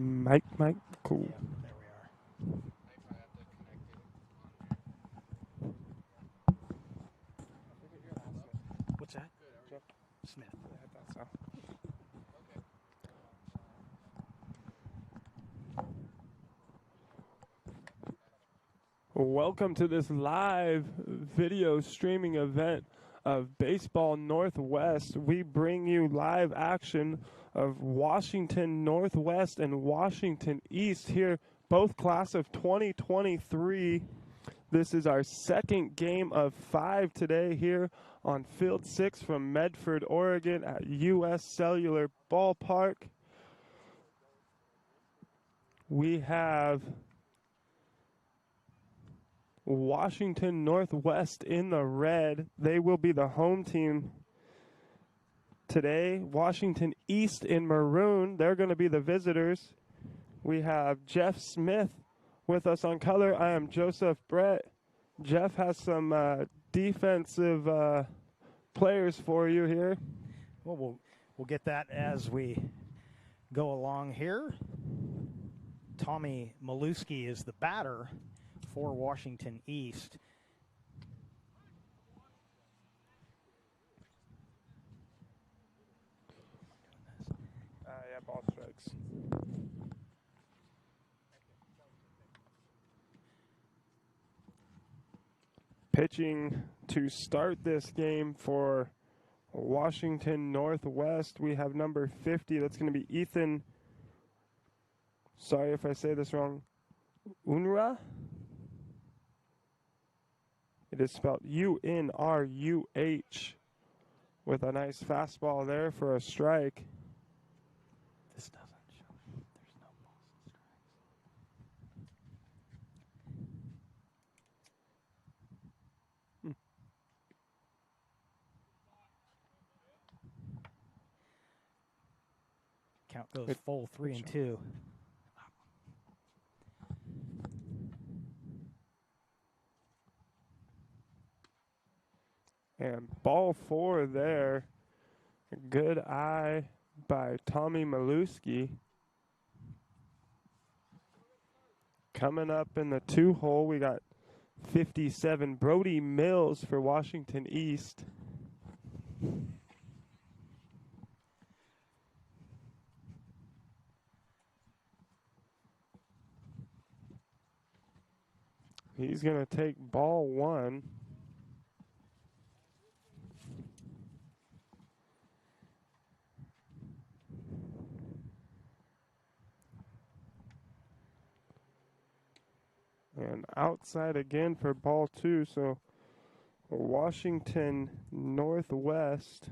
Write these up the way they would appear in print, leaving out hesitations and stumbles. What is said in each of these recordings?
Mike, cool. Yeah, there we are. What's that? Jeff? Smith. Yeah, I thought so. Welcome to this live video streaming event of Baseball Northwest. We bring you live action of Washington Northwest and Washington East here, both class of 2023. This is our second game of 5 today here on Field 6 from Medford, Oregon at U.S. Cellular Ballpark. We have Washington Northwest in the red. They will be the home team today. Washington East in maroon. They're going to be the visitors. We have Jeff Smith with us on color. I am Joseph Brett. Jeff has some defensive players for you here. Well, we'll get that as we go along here. Tommy Maluski is the batter for Washington East. Yeah, ball strikes. Pitching to start this game for Washington Northwest, we have number 50. That's going to be Ethan. Sorry if I say this wrong. Unruh? It is spelled U-N-R-U-H with a nice fastball there for a strike. This doesn't show. There's no balls and strikes. Count goes full 3-2. And ball 4 there. Good eye by Tommy Maluski. Coming up in the 2-hole, we got 57 Brody Mills for Washington East. He's going to take ball 1. And outside again for ball 2. So Washington Northwest,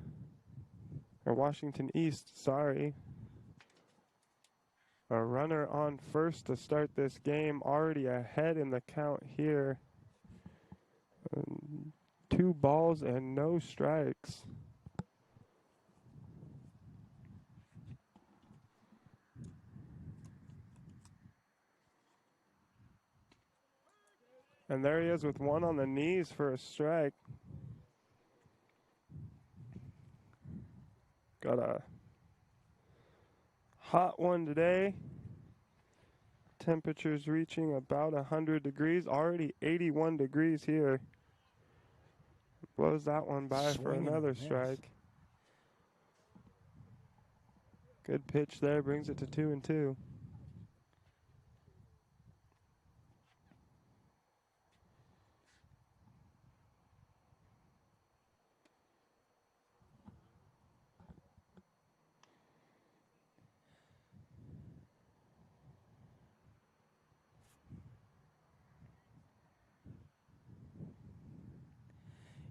or Washington East, sorry. A runner on first to start this game, already ahead in the count here. 2 balls and no strikes. And there he is with 1 on the knees for a strike. Got a hot one today. Temperatures reaching about 100 degrees. Already 81 degrees here. Blows that one by for another strike. Good pitch there. Brings it to 2-2.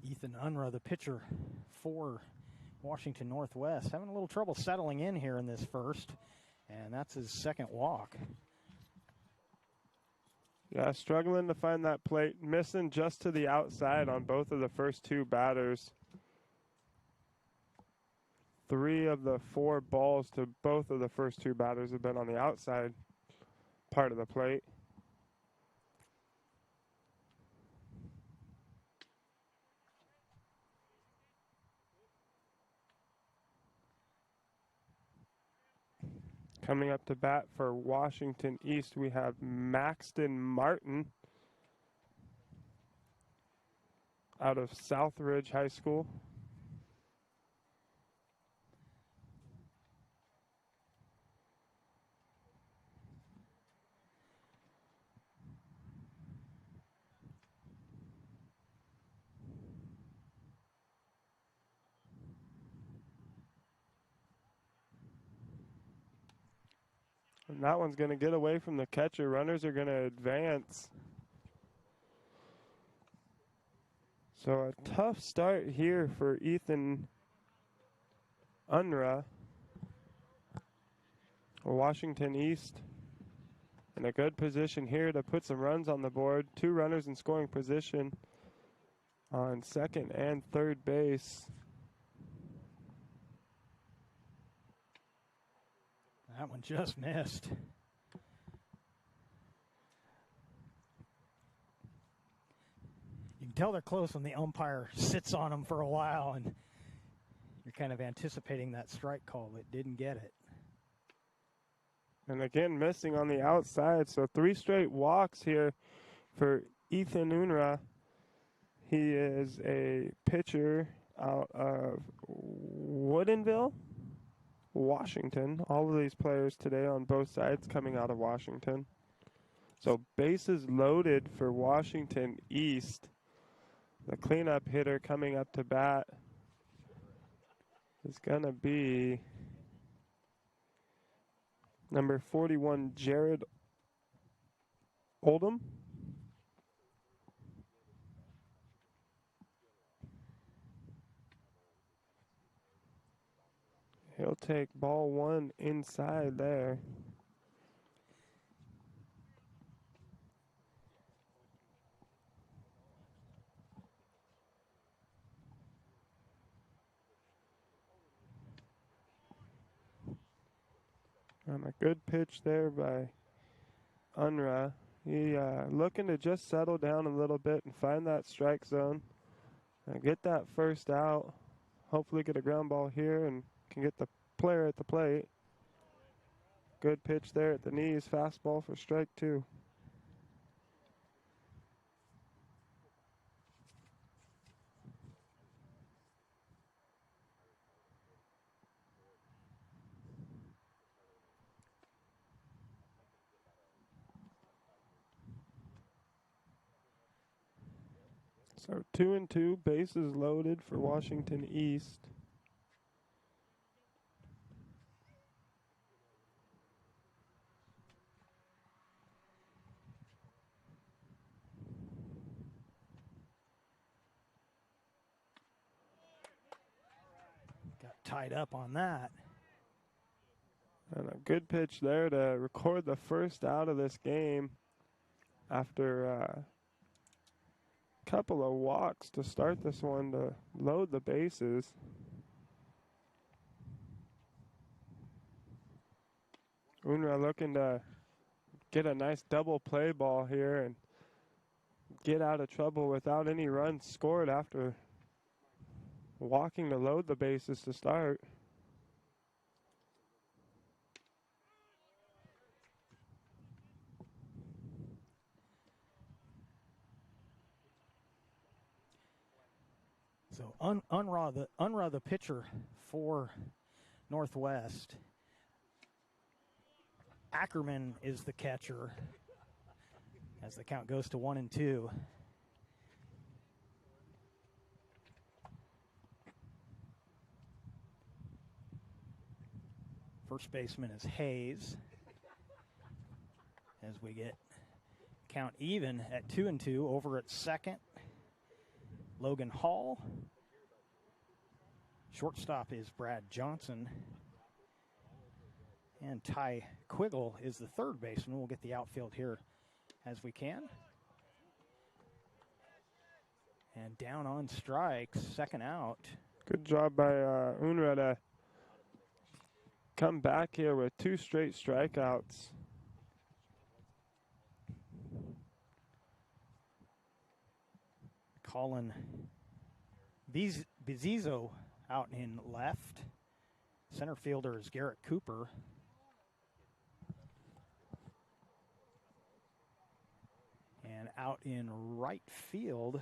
Ethan Unruh, the pitcher for Washington Northwest, having a little trouble settling in here in this first, and that's his second walk. Yeah, struggling to find that plate. Missing just to the outside on both of the first 2 batters. 3 of the 4 balls to both of the first 2 batters have been on the outside part of the plate. Coming up to bat for Washington East, we have Maxton Martin out of Southridge High School. And that one's going to get away from the catcher. Runners are going to advance. So a tough start here for Ethan Unruh. Washington East in a good position here to put some runs on the board. 2 runners in scoring position on second and third base. That one just missed. You can tell they're close when the umpire sits on them for a while and you're kind of anticipating that strike call, but didn't get it. And again, missing on the outside. So 3 straight walks here for Ethan Unruh. He is a pitcher out of Woodinville, Washington. All of these players today on both sides coming out of Washington. So bases loaded for Washington East. The cleanup hitter coming up to bat is going to be number 41, Jared Oldham. He'll take ball 1 inside there. And a good pitch there by Unruh. He looking to just settle down a little bit and find that strike zone and get that first out. Hopefully get a ground ball here and can get the player at the plate. Good pitch there at the knees. Fastball for strike 2. So 2-2, bases loaded for Washington East. Got tied up on that. And a good pitch there to record the first out of this game after a couple of walks to start this one to load the bases. Unruh looking to get a nice double play ball here and get out of trouble without any runs scored after walking to load the bases to start. So Unruh, the pitcher for Northwest. Ackerman is the catcher as the count goes to 1-2. First baseman is Hayes. As we get count even at 2-2. Over at second, Logan Hall. Shortstop is Brad Johnson. And Ty Quiggle is the third baseman. We'll get the outfield here as we can. And down on strikes, second out. Good job by Unruh to come back here with 2 straight strikeouts. Colin Bizizo out in left. Center fielder is Garrett Cooper. out in right field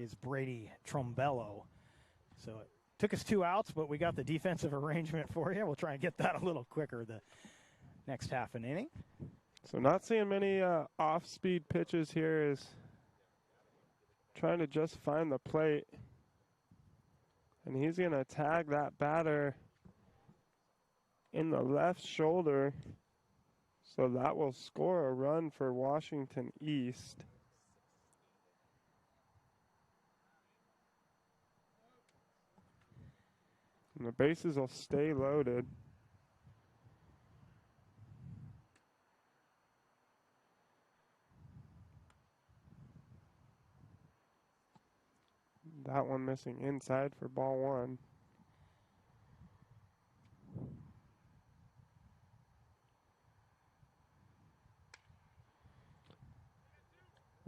is Brady Trombello. So it took us 2 outs, but we got the defensive arrangement for you. We'll try and get that a little quicker the next half an inning. So not seeing many off-speed pitches here, is trying to just find the plate. And he's going to tag that batter in the left shoulder. So that will score a run for Washington East. And the bases will stay loaded. That one missing inside for ball 1.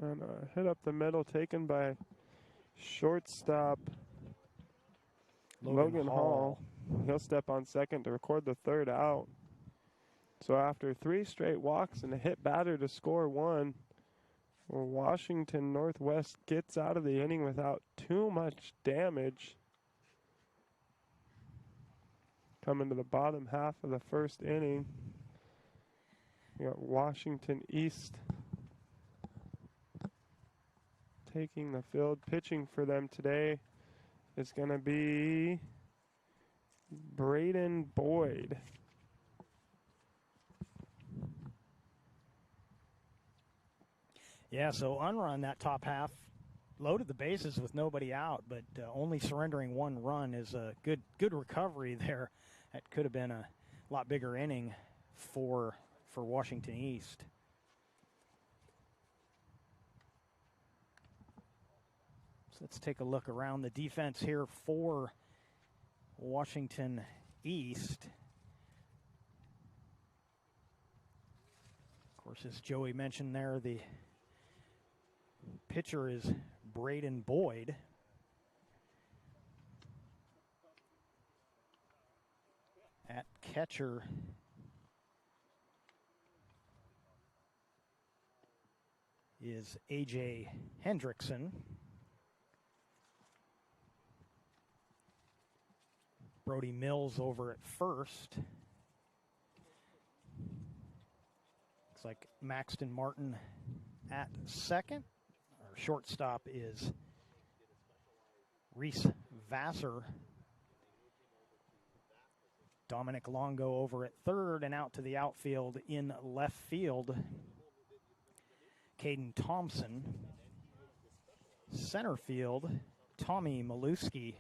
And a hit up the middle taken by shortstop Logan Hall. He'll step on second to record the 3rd out. So after 3 straight walks and a hit batter to score 1, Washington Northwest gets out of the inning without too much damage. Coming to the bottom half of the 1st inning, we got Washington East taking the field. Pitching for them today is going to be Braden Boyd. Yeah, so unrun that top half, loaded the bases with nobody out, but only surrendering 1 run is a good recovery there. That could have been a lot bigger inning for Washington East. So let's take a look around the defense here for Washington East. Of course, as Joey mentioned there, the pitcher is Braden Boyd. At catcher is A.J. Hendrickson. Brody Mills over at first. Looks like Maxton Martin at second. Our shortstop is Reese Vassar. Dominic Longo over at third, and out to the outfield in left field, Caden Thompson. Center field, Tommy Maluski.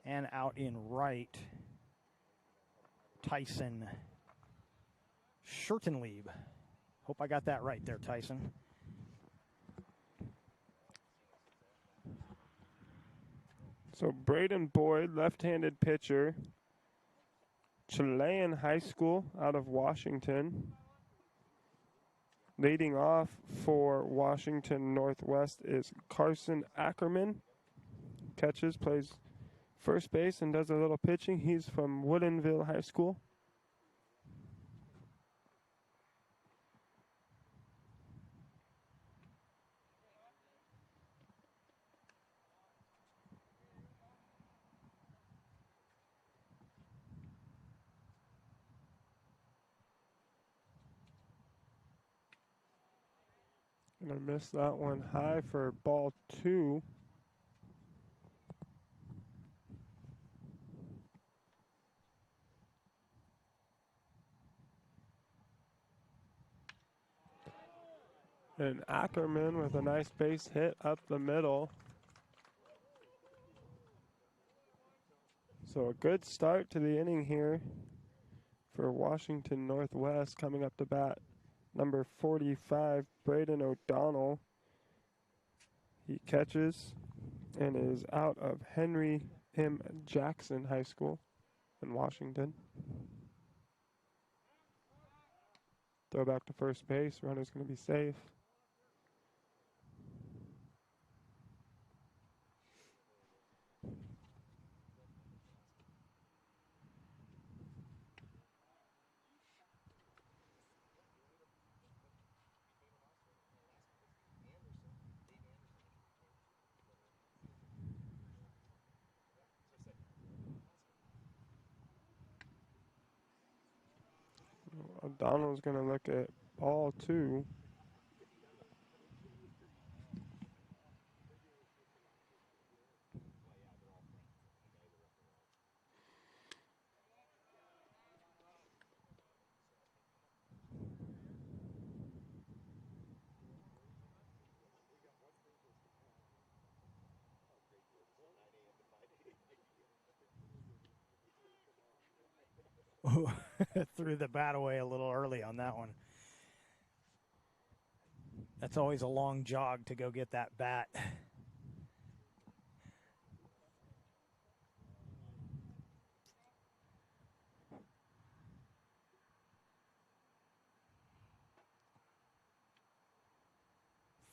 And out in right, Tyson Schertenlieb. Hope I got that right there, Tyson. So Braden Boyd, left-handed pitcher, Chilean High School out of Washington. Leading off for Washington Northwest is Carson Ackerman. Catches, plays first base, and does a little pitching. He's from Woodinville High School. Gonna miss that one high for ball 2. And Ackerman with a nice base hit up the middle. So a good start to the inning here for Washington Northwest. Coming up to bat, number 45, Braden O'Donnell. He catches and is out of Henry M. Jackson High School in Washington. Throw back to first base. Runner's going to be safe. Donald's going to look at ball 2. Threw the bat away a little early on that one. That's always a long jog to go get that bat.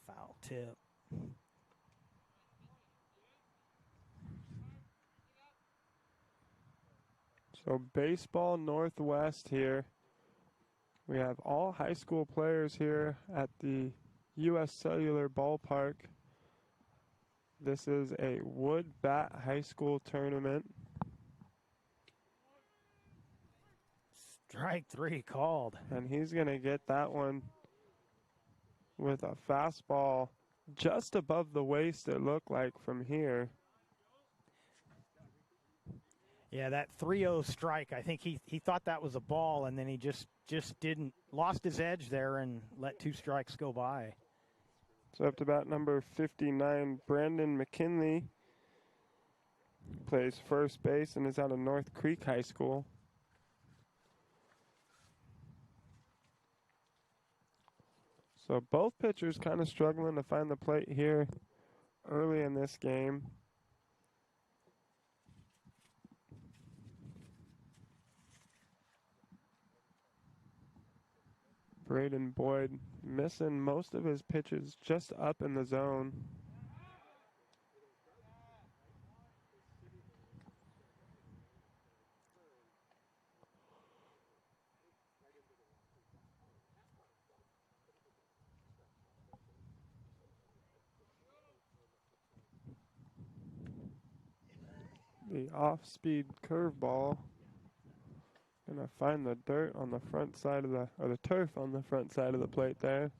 Foul tip. So baseball Northwest here. We have all high school players here at the U.S. Cellular Ballpark. This is a wood bat high school tournament. Strike 3 called. And he's going to get that one with a fastball just above the waist, it looked like from here. Yeah, that 3-0 strike, I think he thought that was a ball, and then he just didn't, lost his edge there and let 2 strikes go by. So up to bat number 59, Brandon McKinley plays first base and is out of North Creek High School. So both pitchers kind of struggling to find the plate here early in this game. Braden Boyd missing most of his pitches just up in the zone. The off-speed curveball. Gonna find the dirt on the front side of the turf on the front side of the plate there.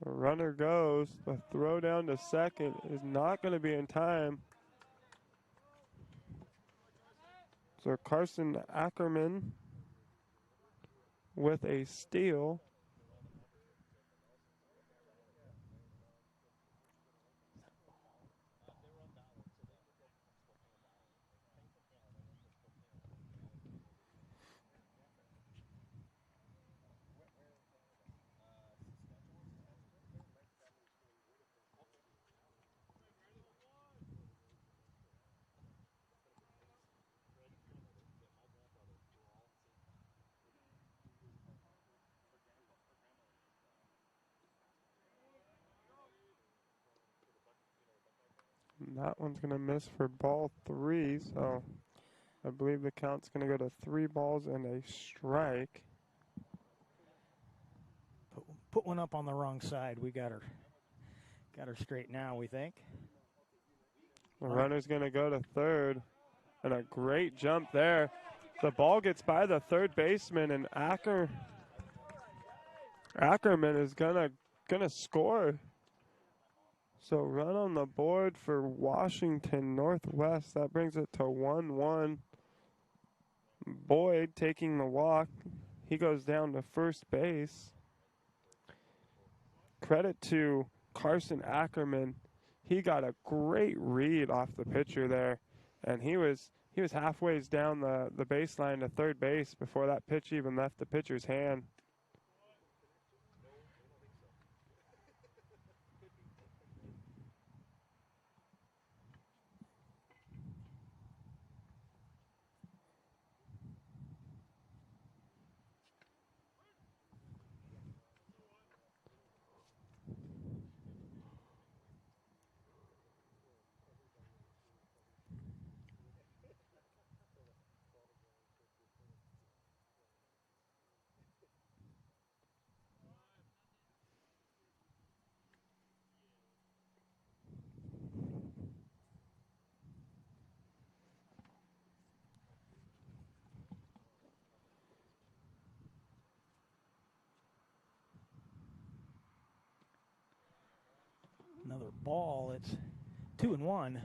The runner goes. The throw down to second is not going to be in time. So Carson Ackerman with a steal. And that one's going to miss for ball 3, so I believe the count's going to go to 3 balls and a strike. Put one up on the wrong side. We got her straight now, we think. The runner's going to go to third, and a great jump there. The ball gets by the third baseman, and Ackerman is gonna score. So run on the board for Washington Northwest. That brings it to 1-1. Boyd taking the walk. He goes down to first base. Credit to Carson Ackerman. He got a great read off the pitcher there, and he was halfway down the baseline to third base before that pitch even left the pitcher's hand. ball. It's 2-1.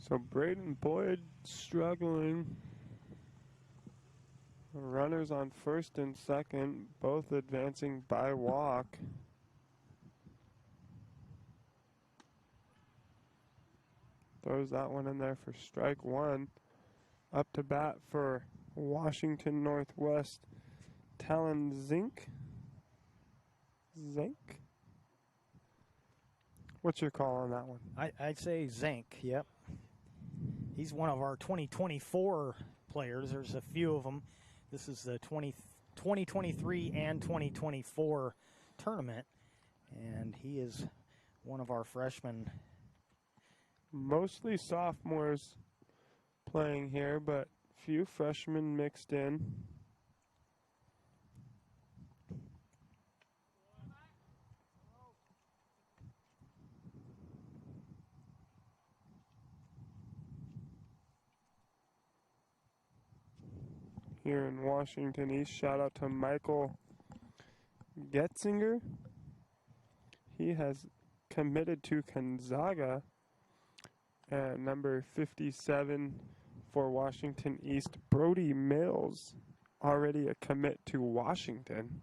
So Braden Boyd struggling. Runners on first and second, both advancing by walk. Throws that one in there for strike one. Up to bat for Washington Northwest, Talon Zink. What's your call on that one? I'd say Zink, yep. He's one of our 2024 players. There's a few of them. This is the 2023 and 2024 tournament, and he is one of our freshmen. Mostly sophomores playing here, but few freshmen mixed in. Here in Washington East, shout out to Michael Getzinger. He has committed to Gonzaga. And number 57 for Washington East, Brody Mills, already a commit to Washington.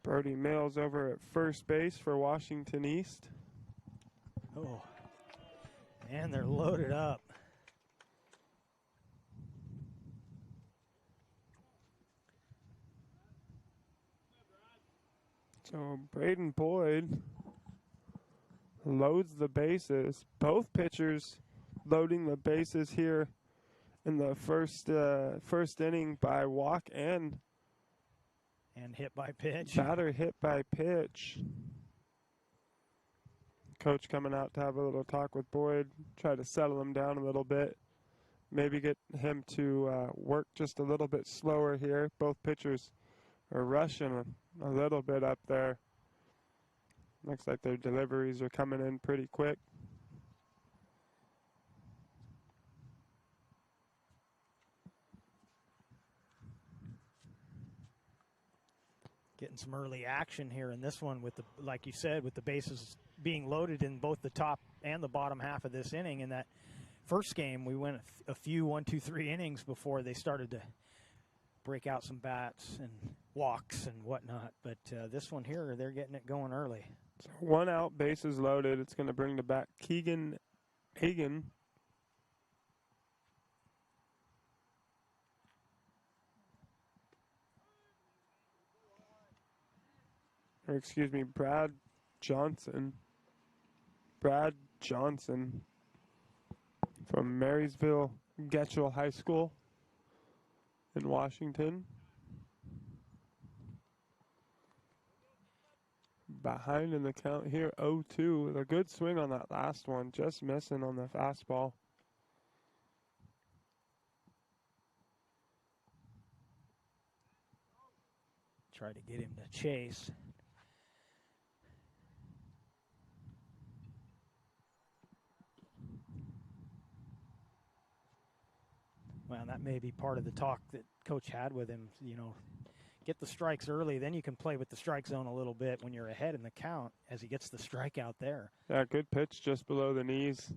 Brody Mills over at first base for Washington East. Oh, and they're loaded up. So Braden Boyd loads the bases. Both pitchers loading the bases here in the first inning by walk and hit by pitch. Batter hit by pitch. Coach coming out to have a little talk with Boyd, try to settle him down a little bit. Maybe get him to work just a little bit slower here. Both pitchers are rushing a little bit up there. Looks like their deliveries are coming in pretty quick. Getting some early action here in this one with the, like you said, with the bases being loaded in both the top and the bottom half of this inning. In that first game, we went a few 1, 2, 3 innings before they started to break out some bats and walks and whatnot. But this one here, they're getting it going early. So 1 out, bases loaded. It's going to bring to bat Keegan Hagan. Or excuse me, Brad Johnson. Brad Johnson from Marysville Getchell High School in Washington. Behind in the count here, 0-2 with a good swing on that last one, just missing on the fastball. Try to get him to chase. Well, that may be part of the talk that Coach had with him, you know. Get the strikes early, then you can play with the strike zone a little bit when you're ahead in the count as he gets the strike out there. Yeah, good pitch just below the knees.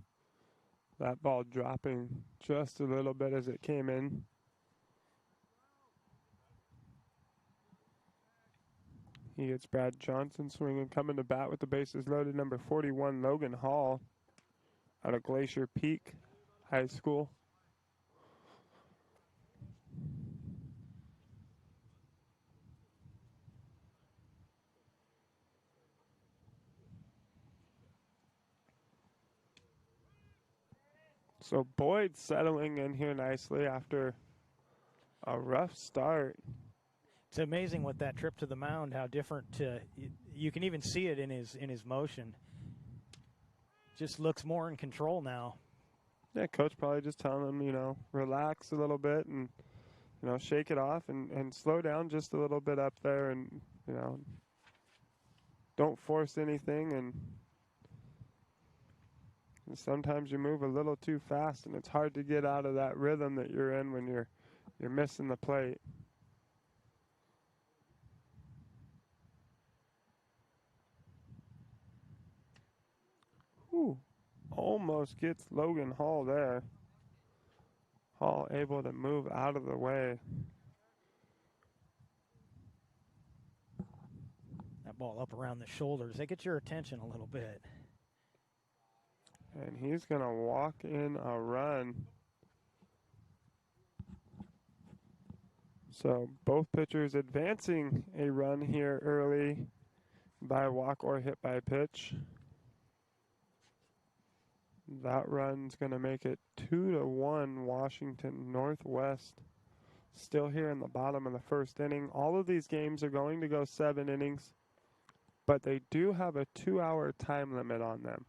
That ball dropping just a little bit as it came in. He gets Brad Johnson swinging, coming to bat with the bases loaded. Number 41, Logan Hall, out of Glacier Peak High School. So Boyd settling in here nicely after a rough start. It's amazing what that trip to the mound, how different. You can even see it in his motion. Just looks more in control now. Yeah, coach probably just telling him, relax a little bit and, shake it off and slow down just a little bit up there and, don't force anything. And sometimes you move a little too fast and it's hard to get out of that rhythm that you're in when you're missing the plate. Whew. Almost gets Logan Hall there. Hall able to move out of the way. That ball up around the shoulders. They get your attention a little bit. And he's going to walk in a run. So both pitchers advancing a run here early by walk or hit by pitch. That run's going to make it 2-1 Washington Northwest. Still here in the bottom of the first inning. All of these games are going to go 7 innings, but they do have a 2-hour time limit on them.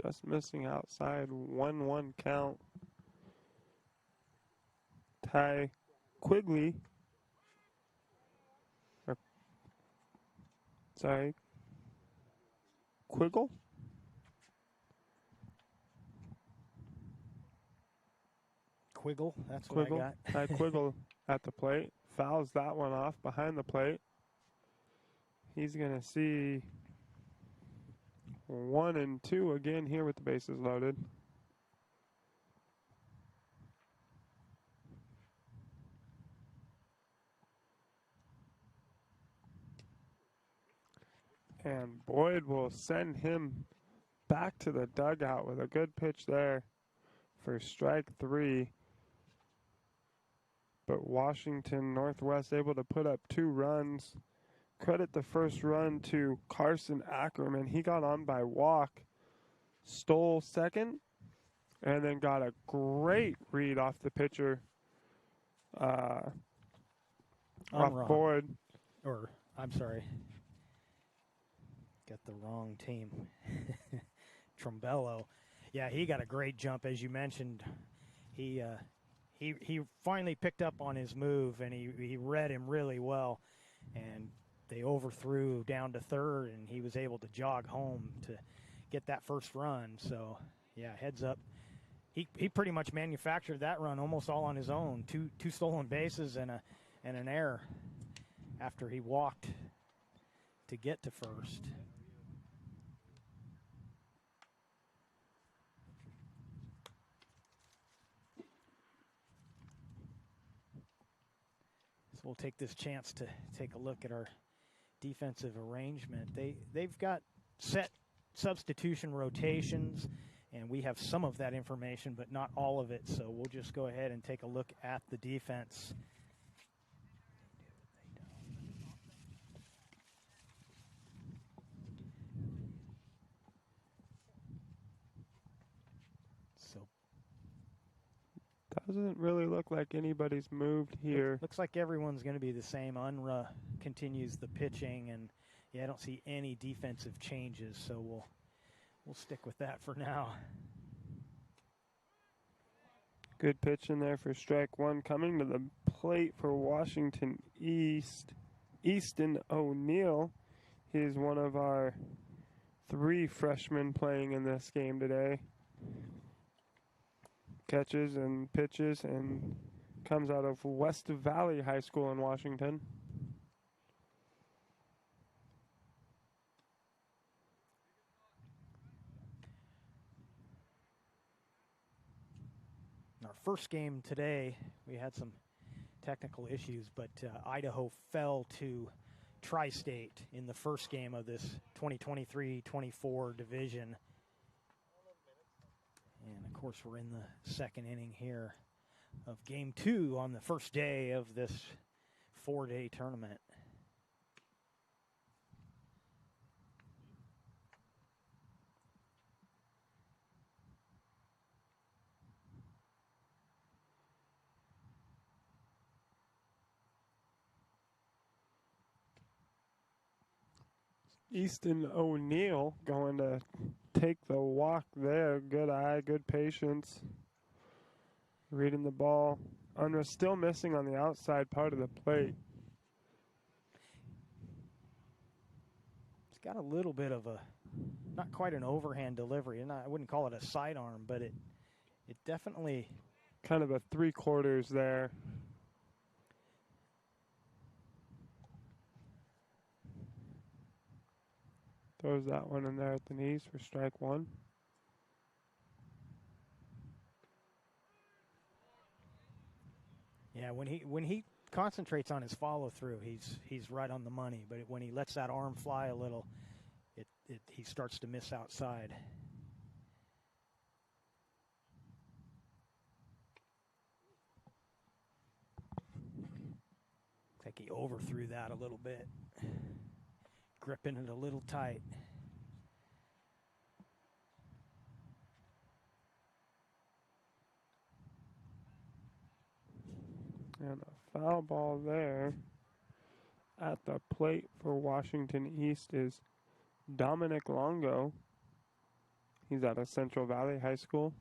Just missing outside, 1-1 count. Ty Quigley. Quiggle? Quiggle, that's Quiggle. what I got. Ty Quiggle at the plate. Fouls that one off behind the plate. He's going to see 1 and 2 again here with the bases loaded. And Boyd will send him back to the dugout with a good pitch there for strike 3. But Washington Northwest able to put up 2 runs. Credit the first run to Carson Ackerman. He got on by walk, stole second, and then got a great read off the pitcher. Off Boyd. Or, I'm sorry. Got the wrong team. Trombello. Yeah, he got a great jump, as you mentioned. He finally picked up on his move, and he read him really well. And they overthrew down to third, and he was able to jog home to get that first run. So, yeah, heads up. He pretty much manufactured that run almost all on his own. Two stolen bases and an error after he walked to get to first. So we'll take this chance to take a look at our defensive arrangement. They've got set substitution rotations, and we have some of that information, but not all of it. So we'll just go ahead and take a look at the defense. So doesn't really look like anybody's moved here. Looks like everyone's going to be the same. Unruh continues the pitching, and yeah, I don't see any defensive changes, so we'll stick with that for now. Good pitch in there for strike 1. Coming to the plate for Washington Easton O'Neill. He's one of our 3 freshmen playing in this game today. Catches and pitches and comes out of West Valley High School in Washington. In our first game today, we had some technical issues, but Idaho fell to Tri-State in the first game of this 2023-24 division. And, of course, we're in the second inning here of Game 2 on the first day of this 4-day tournament. Easton O'Neill going to take the walk there. Good eye, good patience. Reading the ball. Unruh still missing on the outside part of the plate. It's got a little bit of a, not quite an overhand delivery. And I wouldn't call it a sidearm, but it definitely. Kind of a 3/4 there. Throws that one in there at the knees for strike one. Yeah, when he concentrates on his follow through, he's right on the money. But when he lets that arm fly a little, he starts to miss outside. I think he overthrew that a little bit, gripping it a little tight. And a foul ball there. At the plate for Washington East is Dominic Longo. He's out of Central Valley High School.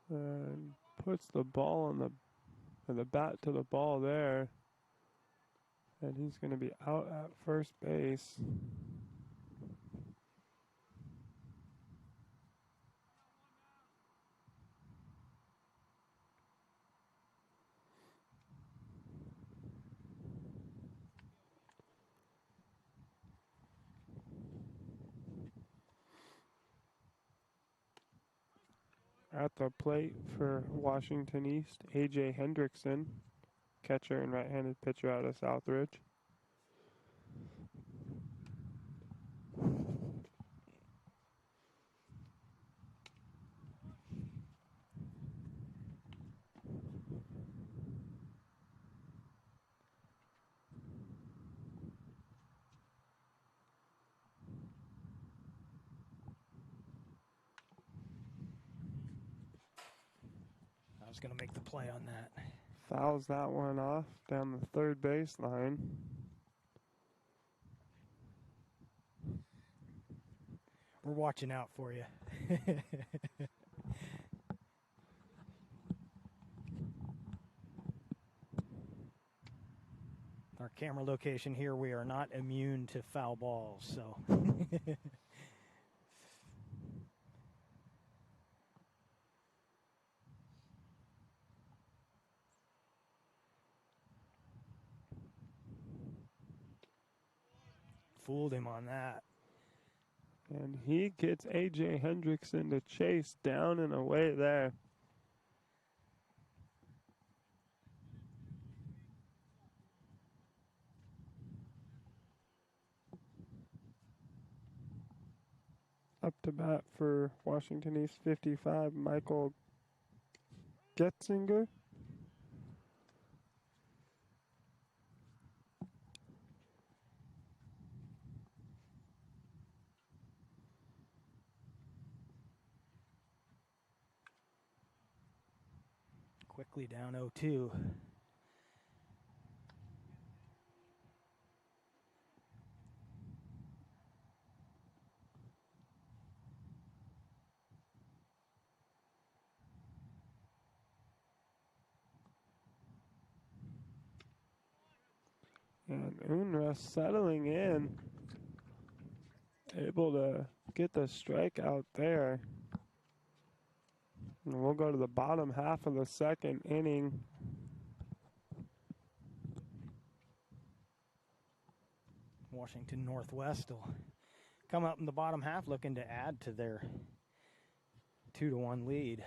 And puts the ball on the bat to the ball there. And he's going to be out at first base. At the plate for Washington East, A.J. Hendrickson, catcher and right-handed pitcher out of Southridge. I was going to make the play on that. Fouls that one off down the third baseline. We're watching out for you. Our camera location here, we are not immune to foul balls, so. Fooled him on that. And he gets A.J. Hendrickson to chase down and away there. Up to bat for Washington East 55, Michael Getzinger. Quickly down 0-2. And Unruh settling in, able to get the strikeout there. And we'll go to the bottom half of the second inning. Washington Northwest will come up in the bottom half looking to add to their 2-1 lead.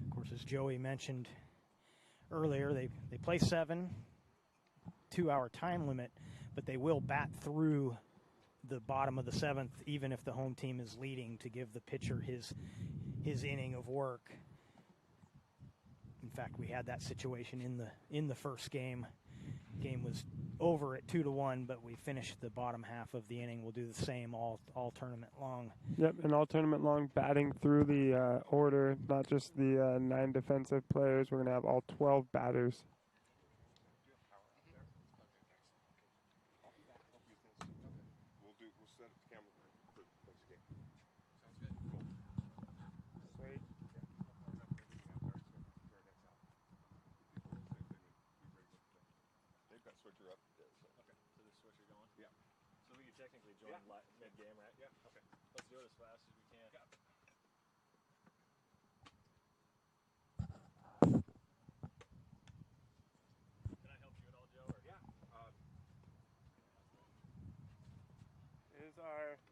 Of course, as Joey mentioned earlier, they play 7, 2-hour time limit, but they will bat through the bottom of the 7th, even if the home team is leading, to give the pitcher his inning of work. In fact, we had that situation in the first game. game was over at 2-1, but we finished the bottom half of the inning. We'll do the same all tournament long. Yep, and all tournament long, batting through the order, not just the 9 defensive players. We're going to have all 12 batters. Technically join mid-game, right? Yeah. Okay. Let's do it as fast as we can. Yeah. Can I help you at all, Joe? Or? Yeah.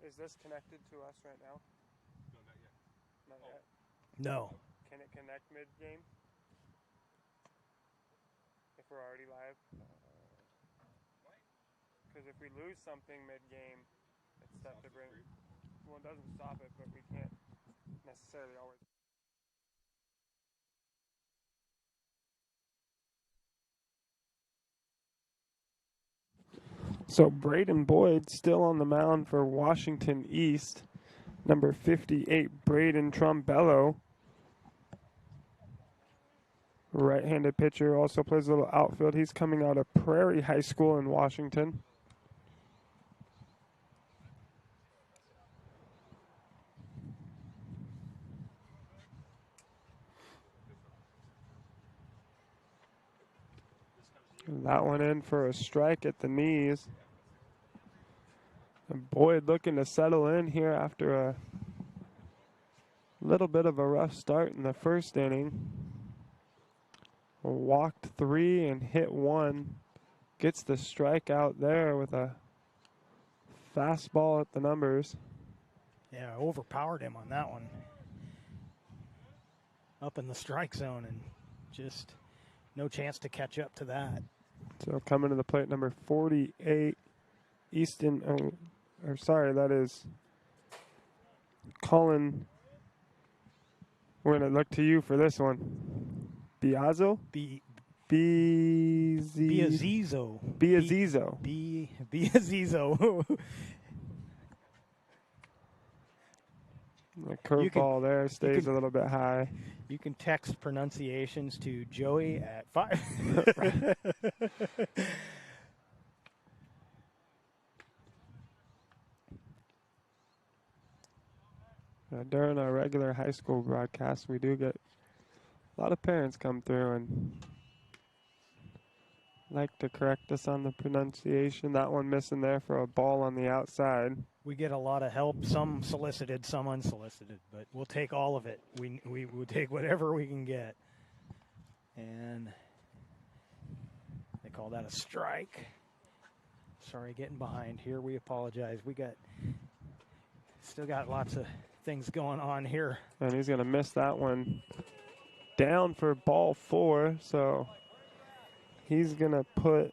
Is this connected to us right now? No, not yet. Not yet. No. Can it connect mid-game? If we're already live? Because if we lose something mid-game, it's tough to bring. Well, it doesn't stop it, but we can't necessarily always. So Braden Boyd still on the mound for Washington East. Number 58, Braden Trombello. Right-handed pitcher, also plays a little outfield. He's coming out of Prairie High School in Washington. That one in for a strike at the knees. And Boyd looking to settle in here after a little bit of a rough start in the first inning. Walked 3 and hit 1. Gets the strikeout there with a fastball at the numbers. Yeah, overpowered him on that one. Up in the strike zone and just no chance to catch up to that. So coming to the plate, number 48, Easton, that is Colin. We're going to look to you for this one. Biazzo? Biazizo. Biazizo. The curveball there stays a little bit high. You can text pronunciations to Joey at 5. During our regular high school broadcast, we do get a lot of parents come through and like to correct us on the pronunciation. That one missing there for a ball on the outside. We get a lot of help, some solicited, some unsolicited, but we'll take all of it. We will take whatever we can get. And they call that a strike. Sorry, getting behind here. We apologize. Still got lots of things going on here. And he's going to miss that one. Down for ball 4, so he's going to put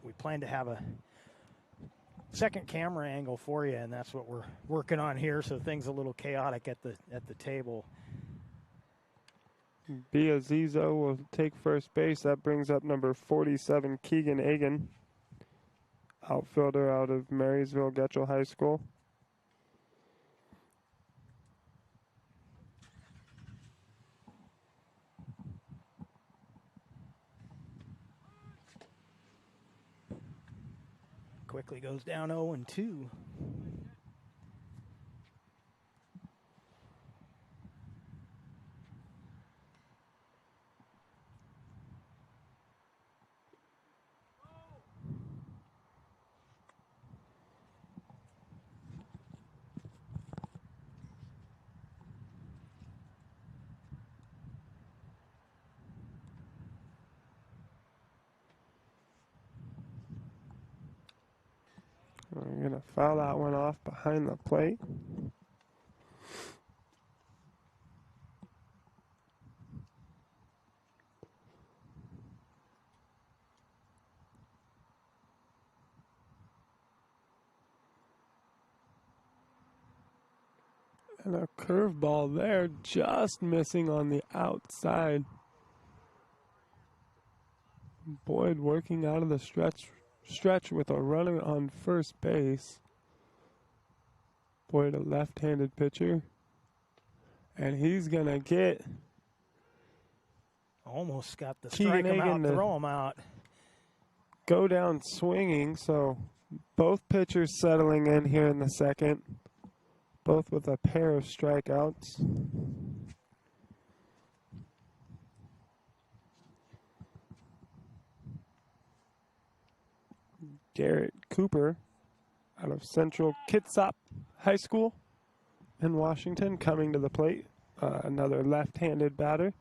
we plan to have a second camera angle for you, and that's what we're working on here, so things a little chaotic at the table. Biazizo will take first base. That brings up number 47, Keegan Egan, outfielder out of Marysville Getchell High School. Quickly goes down 0-2. We're going to foul that one off behind the plate. And a curveball there, just missing on the outside. Boyd working out of the stretch with a runner on first base. Boyd, a left-handed pitcher. And he's going to get Almost got the Keegan strike him out, Hagan to throw him out. go down swinging. So both pitchers settling in here in the second. Both with a pair of strikeouts. Garrett Cooper out of Central Kitsap High School in Washington coming to the plate. Another left-handed batter.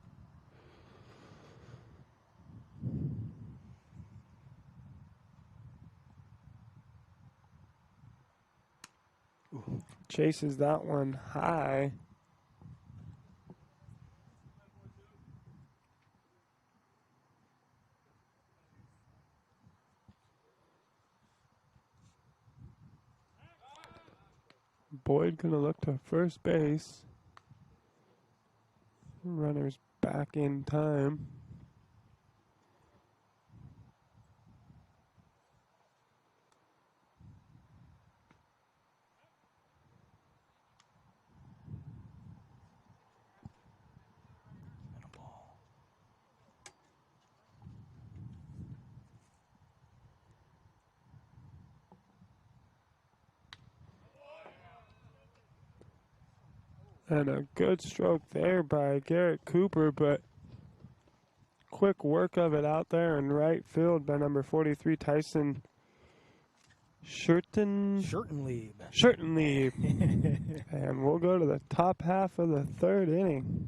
Chases that one high. Boyd gonna look to first base. Runner's back in time. And a ball. And a good stroke there by Garrett Cooper, but quick work of it out there in right field by number 43, Tyson Shirtenlieb. And we'll go to the top half of the third inning.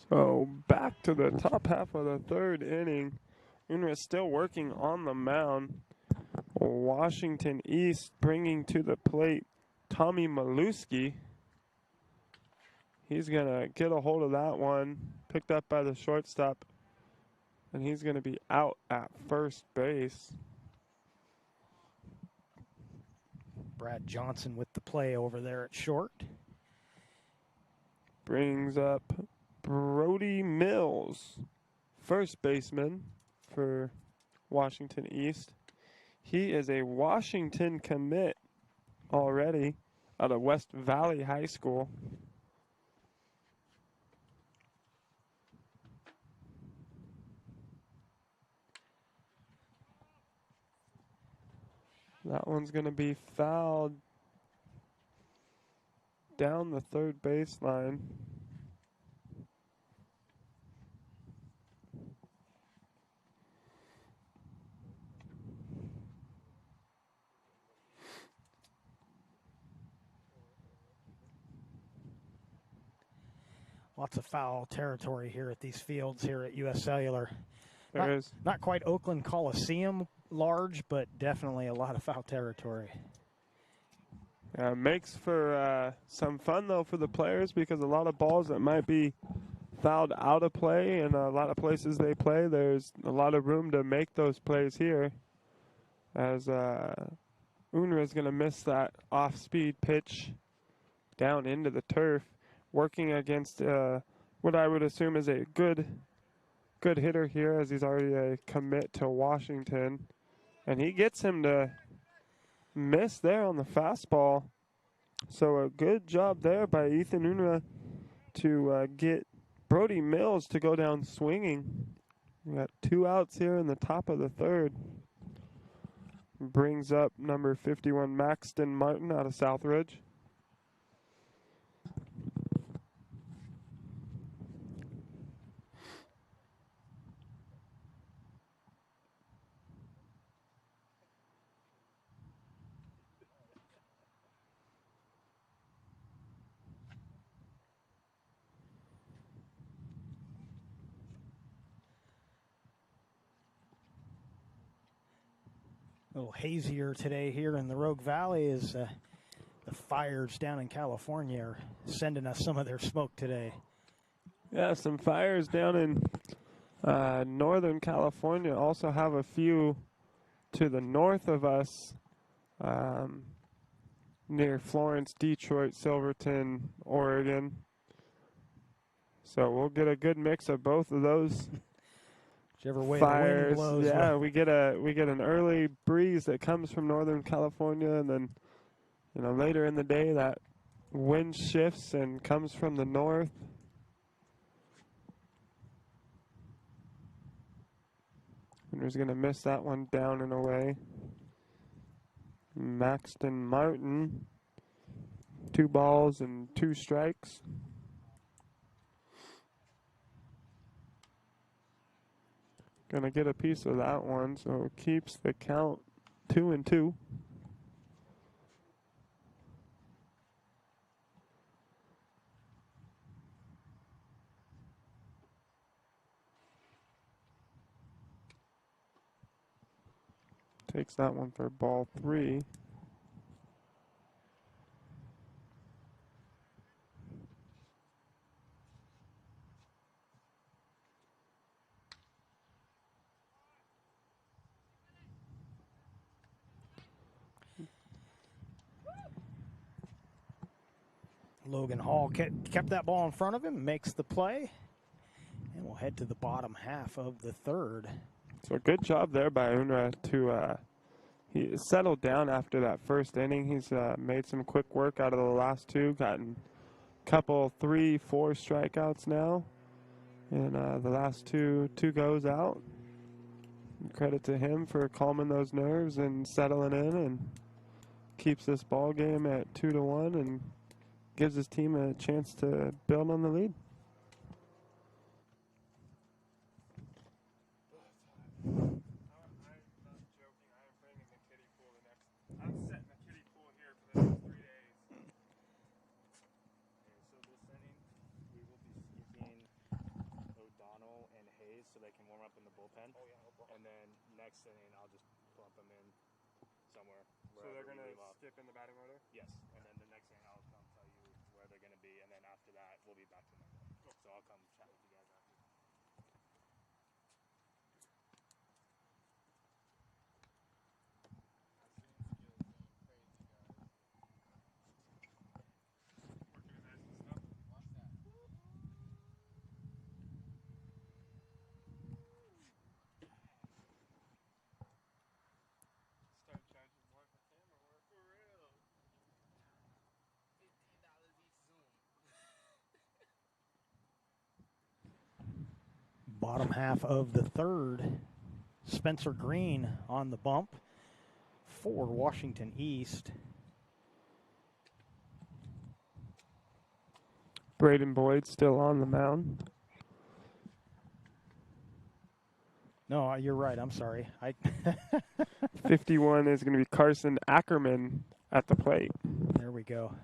So back to the top half of the third inning. Unruh still working on the mound. Washington East bringing to the plate Tommy Maluski. He's going to get a hold of that one. Picked up by the shortstop. And he's going to be out at first base. Brad Johnson with the play over there at short. Brings up Brody Mills, first baseman for Washington East. He is a Washington commit already out of West Valley High School. That one's going to be fouled down the third baseline. Lots of foul territory here at these fields here at U.S. Cellular. There is. Not quite Oakland Coliseum large, but definitely a lot of foul territory. Makes for some fun, though, for the players, because a lot of balls that might be fouled out of play, and a lot of places they play, there's a lot of room to make those plays here, as Unruh is going to miss that off-speed pitch down into the turf, working against what I would assume is a good hitter here, as he's already a commit to Washington, and he gets him to miss there on the fastball. So a good job there by Ethan Unruh to get Brody Mills to go down swinging. We got 2 outs here in the top of the third. Brings up number 51, Maxton Martin out of Southridge. A little hazier today here in the Rogue Valley as the fires down in California are sending us some of their smoke today. Yeah, some fires down in Northern California. Also have a few to the north of us, near Florence, Detroit, Silverton, Oregon. So we'll get a good mix of both of those. Whichever way fires. The wind blows. Yeah, we get an early breeze that comes from Northern California, and then later in the day that wind shifts and comes from the north. Winter's going to miss that one down and away. Maxton Martin, 2 balls and 2 strikes. Going to get a piece of that one, so it keeps the count 2-2. Takes that one for ball 3. Logan Hall kept that ball in front of him, makes the play, and we'll head to the bottom half of the third. So good job there by Unruh to he settled down after that first inning. He's made some quick work out of the last 2, gotten a couple 3-4 strikeouts now, and the last two goes out. Credit to him for calming those nerves and settling in, and keeps this ball game at 2-1 and gives his team a chance to build on the lead. I'm setting a kiddie pool here for the next 3 days. Okay, so this inning, we will be keeping O'Donnell and Hayes so they can warm up in the bullpen. Oh, yeah, no problem. And then next inning, I'll just plump them in somewhere. So they're going to skip in the batting order? Yes, and then the next inning, I'll come tell you where they're going to be, and then after that, we'll be back to normal. Cool. So I'll come chat with you guys after. Start charging more for camera work. For real. $15 each Zoom. Bottom half of the third. Spencer Green on the bump for Washington East. Braden Boyd still on the mound. No, you're right. I'm sorry. 51 is going to be Carson Ackerman at the plate. There we go.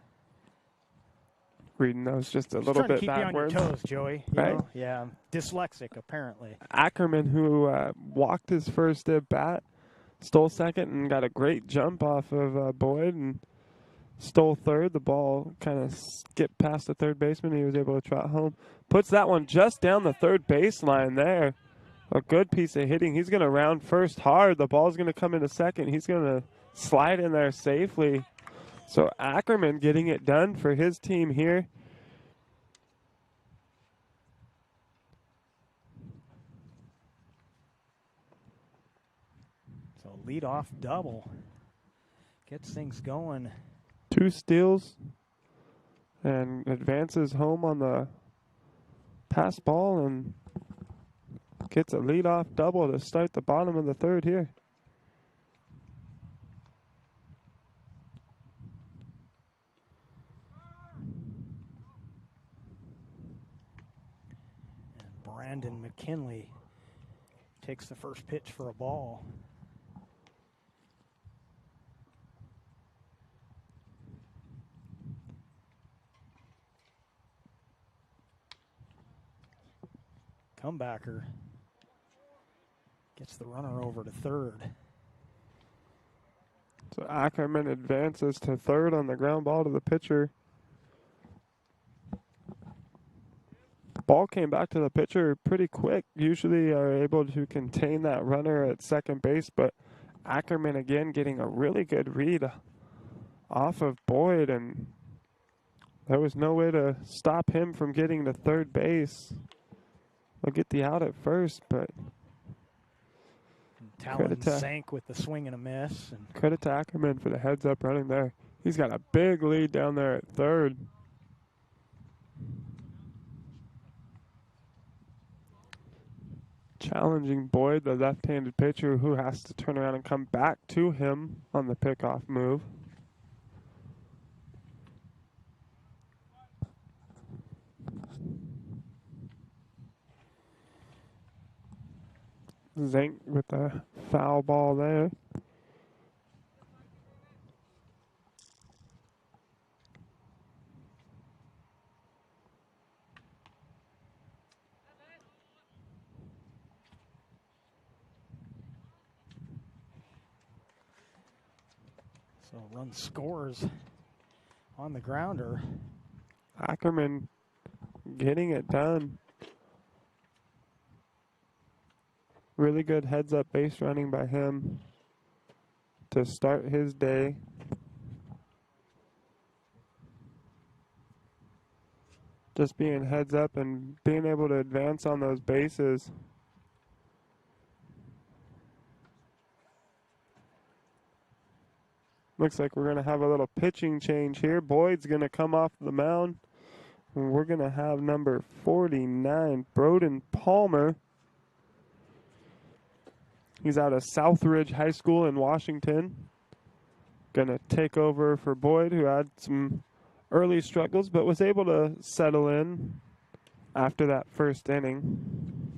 reading those just a Just little trying to bit keep you on your backwards. toes, Joey. You Right. know? Yeah, I'm dyslexic apparently. Ackerman, who walked his first at bat, stole second and got a great jump off of Boyd and stole third. The ball kind of skipped past the third baseman. He was able to trot home. Puts that one just down the third baseline there. A good piece of hitting. He's going to round first hard. The ball's going to come into second. He's going to slide in there safely. So Ackerman getting it done for his team here. So leadoff double gets things going. 2 steals and advances home on the pass ball and gets a leadoff double to start the bottom of the third here. And Brandon McKinley takes the first pitch for a ball. Comebacker gets the runner over to third. So Ackerman advances to third on the ground ball to the pitcher. Ball came back to the pitcher pretty quick. Usually are able to contain that runner at second base, but Ackerman again getting a really good read off of Boyd, and there was no way to stop him from getting to third base. He'll get the out at first, but Talon sank with the swing and a miss. And credit to Ackerman for the heads up running there. He's got a big lead down there at third. Challenging Boyd, the left-handed pitcher, who has to turn around and come back to him on the pickoff move. Zink with the foul ball there. so run scores on the grounder. Ackerman getting it done. Really good heads-up base running by him to start his day. Just being heads up and being able to advance on those bases. Looks like we're going to have a little pitching change here. Boyd's going to come off the mound. And we're going to have number 49, Broden Palmer. He's out of Southridge High School in Washington. Going to take over for Boyd, who had some early struggles, but was able to settle in after that first inning.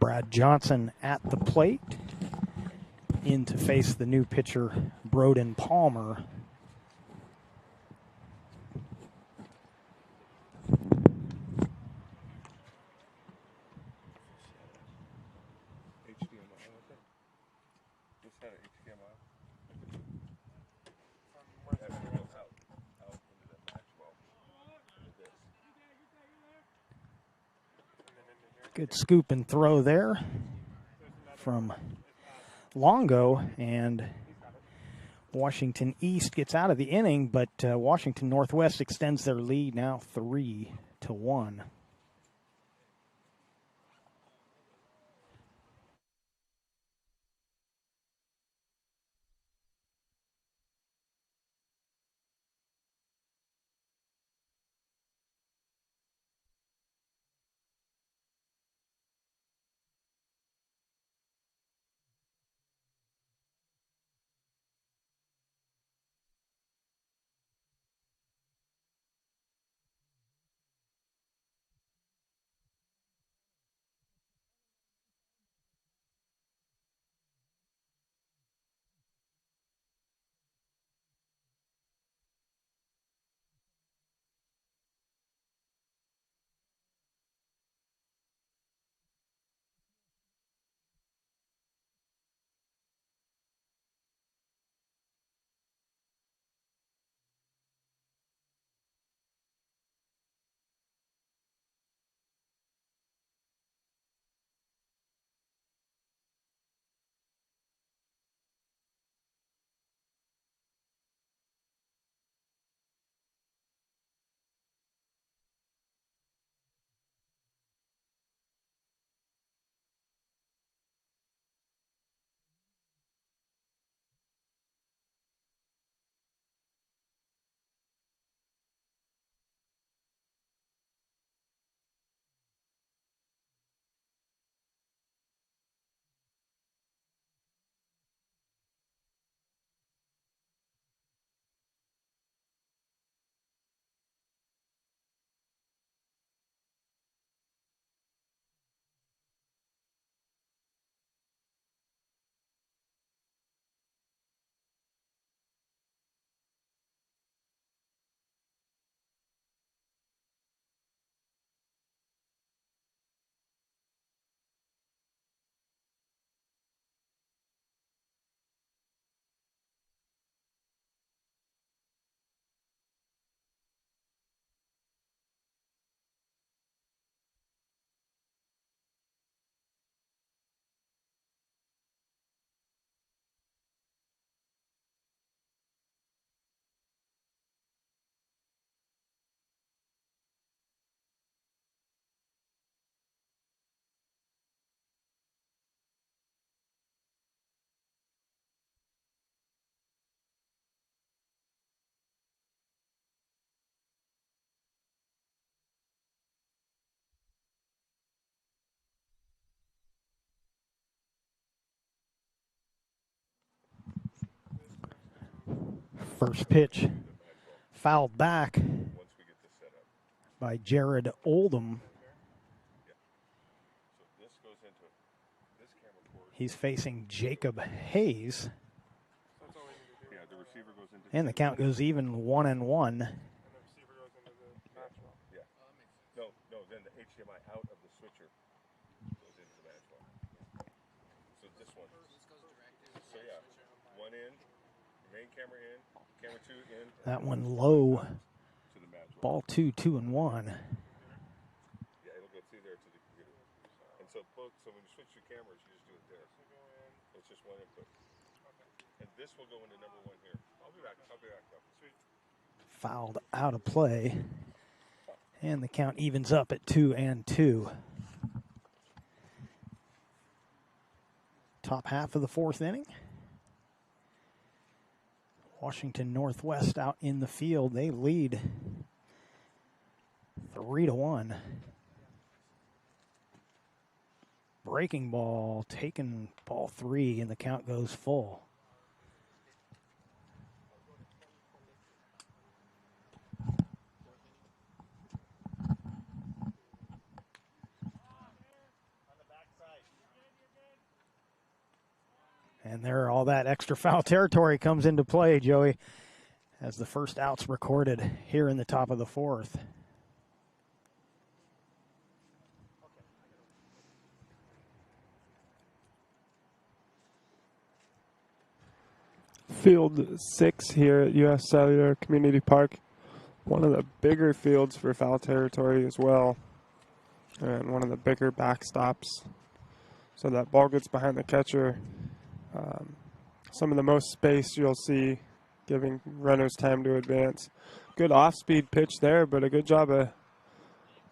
Brad Johnson at the plate. In to face the new pitcher, Broden Palmer. Good scoop and throw there from Longo, and Washington East gets out of the inning, but Washington Northwest extends their lead now 3-1. First pitch fouled back by Jared Oldham. He's facing Jacob Hayes. And the count goes even 1-1. No, then the HDMI out of the switcher goes into the match ball. So this one. So yeah, one in, main camera in, camera two in. That one low. To the match ball. Ball 2, 2-1. Yeah, it'll go through there to the computer. And so when you switch your cameras, you just do it there. It's just one input. And this will go into number one here. I'll be back though. Sweet. Fouled out of play. And the count evens up at 2-2. Top half of the fourth inning. Washington Northwest out in the field. They lead 3-1. Breaking ball, taken ball 3, and the count goes full. And there, all that extra foul territory comes into play, Joey, as the first out's recorded here in the top of the fourth. Field 6 here at U.S. Cellular Community Park. One of the bigger fields for foul territory as well. And one of the bigger backstops. So that ball gets behind the catcher. Some of the most space you'll see, giving runners time to advance. Good off-speed pitch there, but a good job of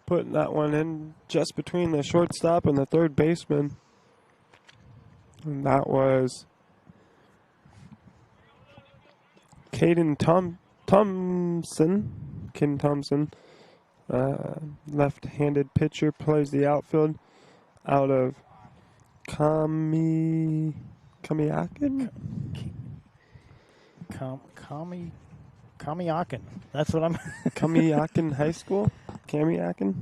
putting that one in just between the shortstop and the third baseman. And that was Caden Thompson. Caden Thompson, left-handed pitcher, plays the outfield out of Kamiakin? Kamiakin. That's what I'm... Kamiakin High School? Kamiakin?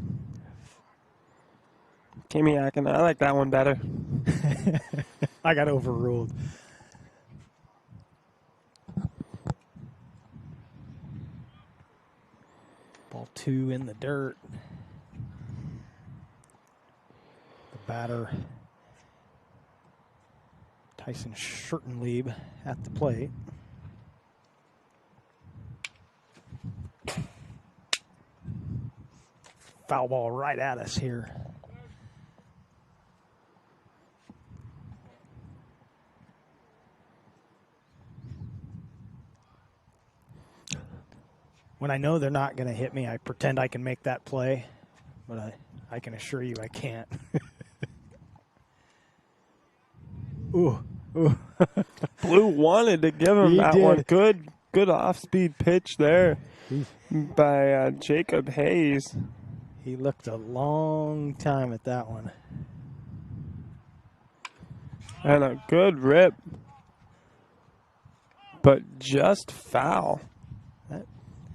Kamiakin. I like that one better. I got overruled. Ball 2 in the dirt. The batter, Tyson Schurtenlieb, at the plate. Foul ball right at us here. When I know they're not going to hit me, I pretend I can make that play, but I can assure you I can't. Ooh. Blue wanted to give him that one. Good off-speed pitch there by Jacob Hayes. He looked a long time at that one. And a good rip, but just foul. That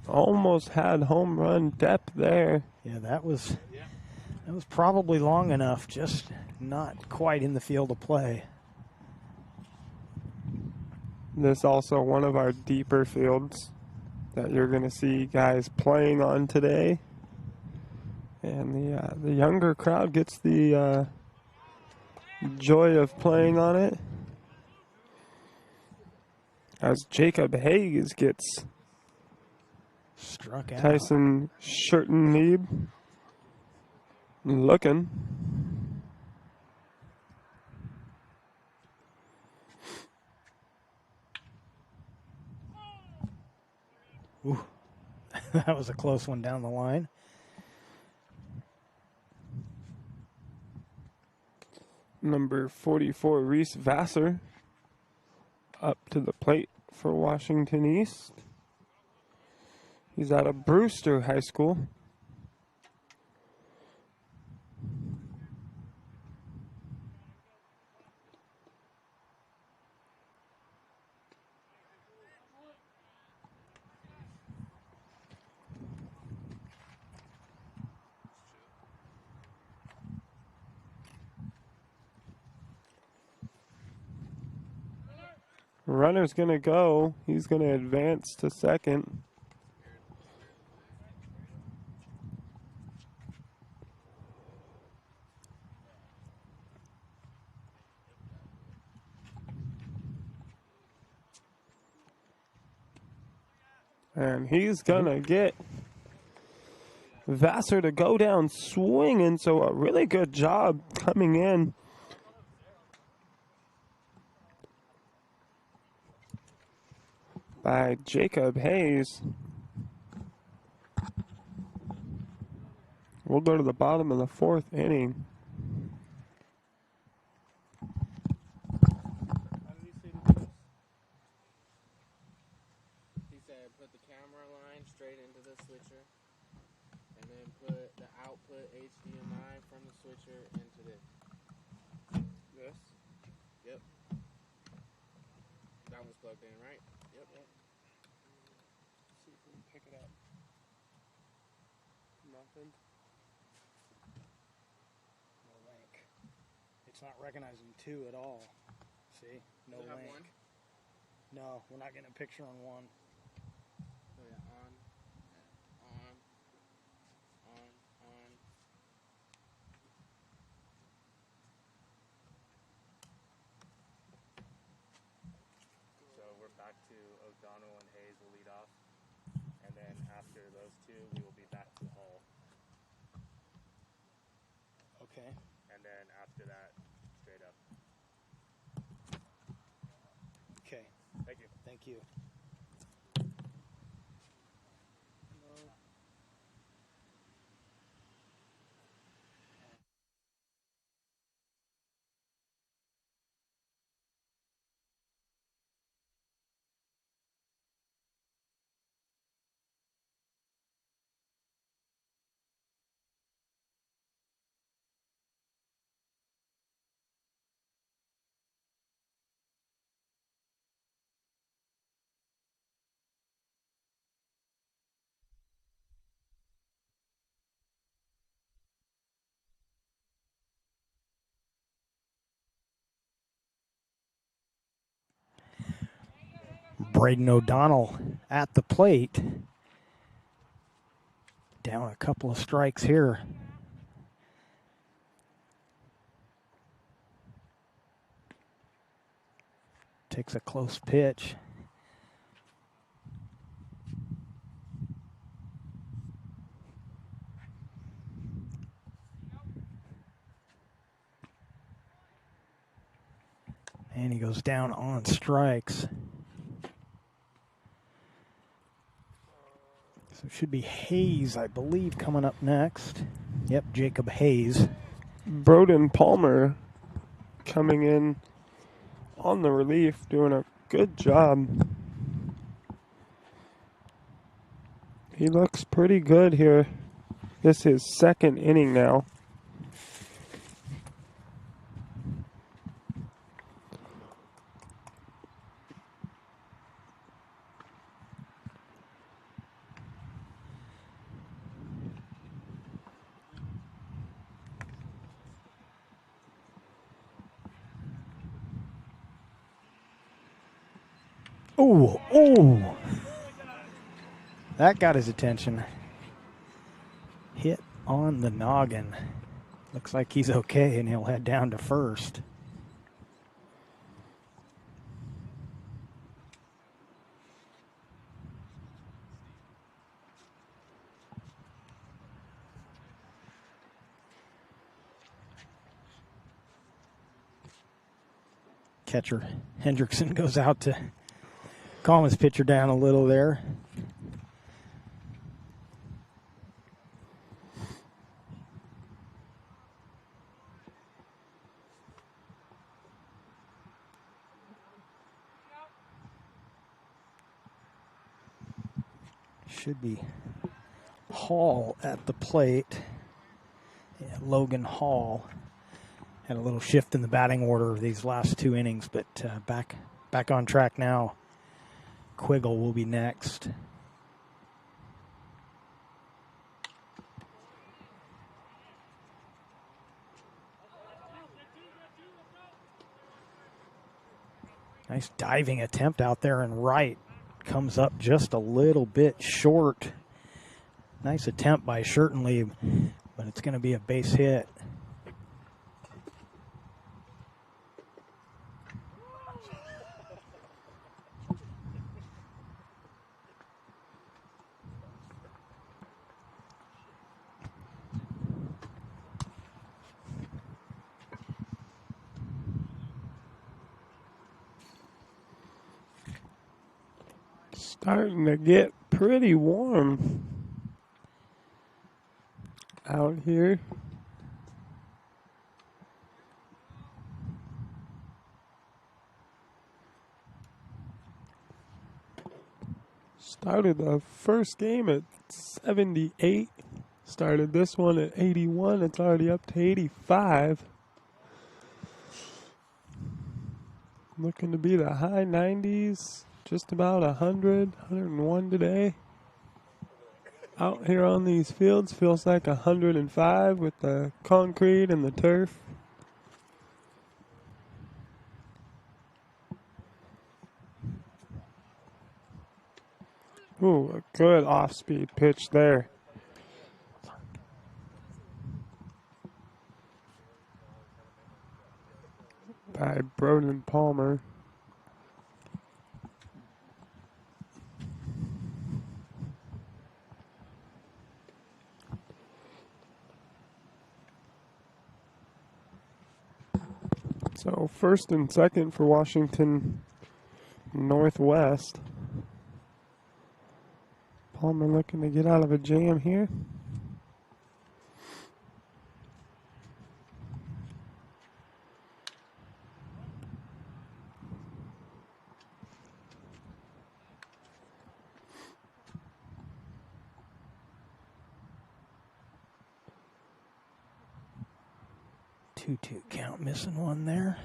almost had home run depth there. Yeah, that was probably long enough, just not quite in the field of play. This also one of our deeper fields that you're going to see guys playing on today. And the younger crowd gets the joy of playing on it. As Jacob Hayes gets struck out. Tyson Schurtenlieb looking. Ooh, that was a close one down the line. Number 44, Reese Vassar, up to the plate for Washington East. He's out of Brewster High School. Runner's going to go. He's going to advance to second. And he's going to get Vassar to go down swinging. So a really good job coming in. By Jacob Hayes. We'll go to the bottom of the fourth inning. How did he say to do this? He said put the camera line straight into the switcher and then put the output HDMI from the switcher into this. This? Yep. That one's plugged in, right? Yep. See if we can pick it up. Nothing. No link. It's not recognizing 2 at all. see. No Does it have link. one? No, we're not getting a picture on one. Oh yeah, on. So we're back to O'Donnell and Hayes will lead off. And then after those two, we will be back to Hall. Okay. And then after that, straight up. Okay. Thank you. Thank you. Braden O'Donnell at the plate. Down a couple of strikes here. Takes a close pitch. And he goes down on strikes. So it should be Hayes, I believe, coming up next. Yep, Jacob Hayes. Broden Palmer coming in on the relief, doing a good job. He looks pretty good here. This is his second inning now. Oh. That got his attention. Hit on the noggin. Looks like he's okay, and he'll head down to first. Catcher Hendrickson goes out to calm his pitcher down a little there. Should be Hall at the plate. Yeah, Logan Hall had a little shift in the batting order of these last two innings, but back on track now. Quiggle will be next. Nice diving attempt out there and right. Comes up just a little bit short. Nice attempt by Shirtenlieb, but it's going to be a base hit. Starting to get pretty warm out here. Started the first game at 78. Started this one at 81. It's already up to 85. Looking to be the high 90s. Just about 100, 101 today. Out here on these fields feels like 105 with the concrete and the turf. Ooh, a good off-speed pitch there. By Broden Palmer. So first and second for Washington Northwest. Palmer looking to get out of a jam here. Two count, missing one there.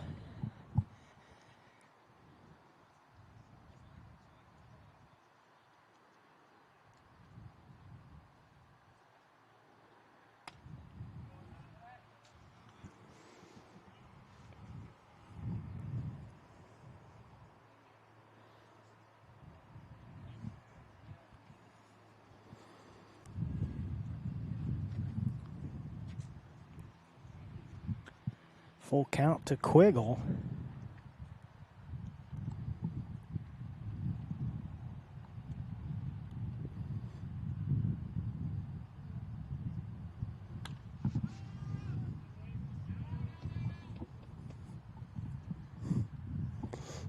Full count to Quiggle.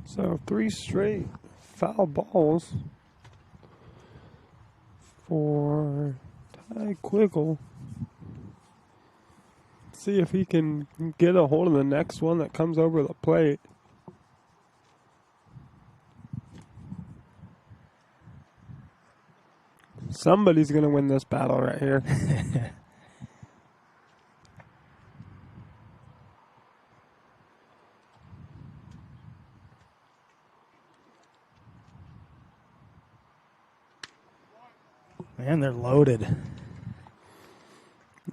So 3 straight foul balls for Ty Quiggle. See if he can get a hold of the next one that comes over the plate. Somebody's going to win this battle right here. Man, they're loaded.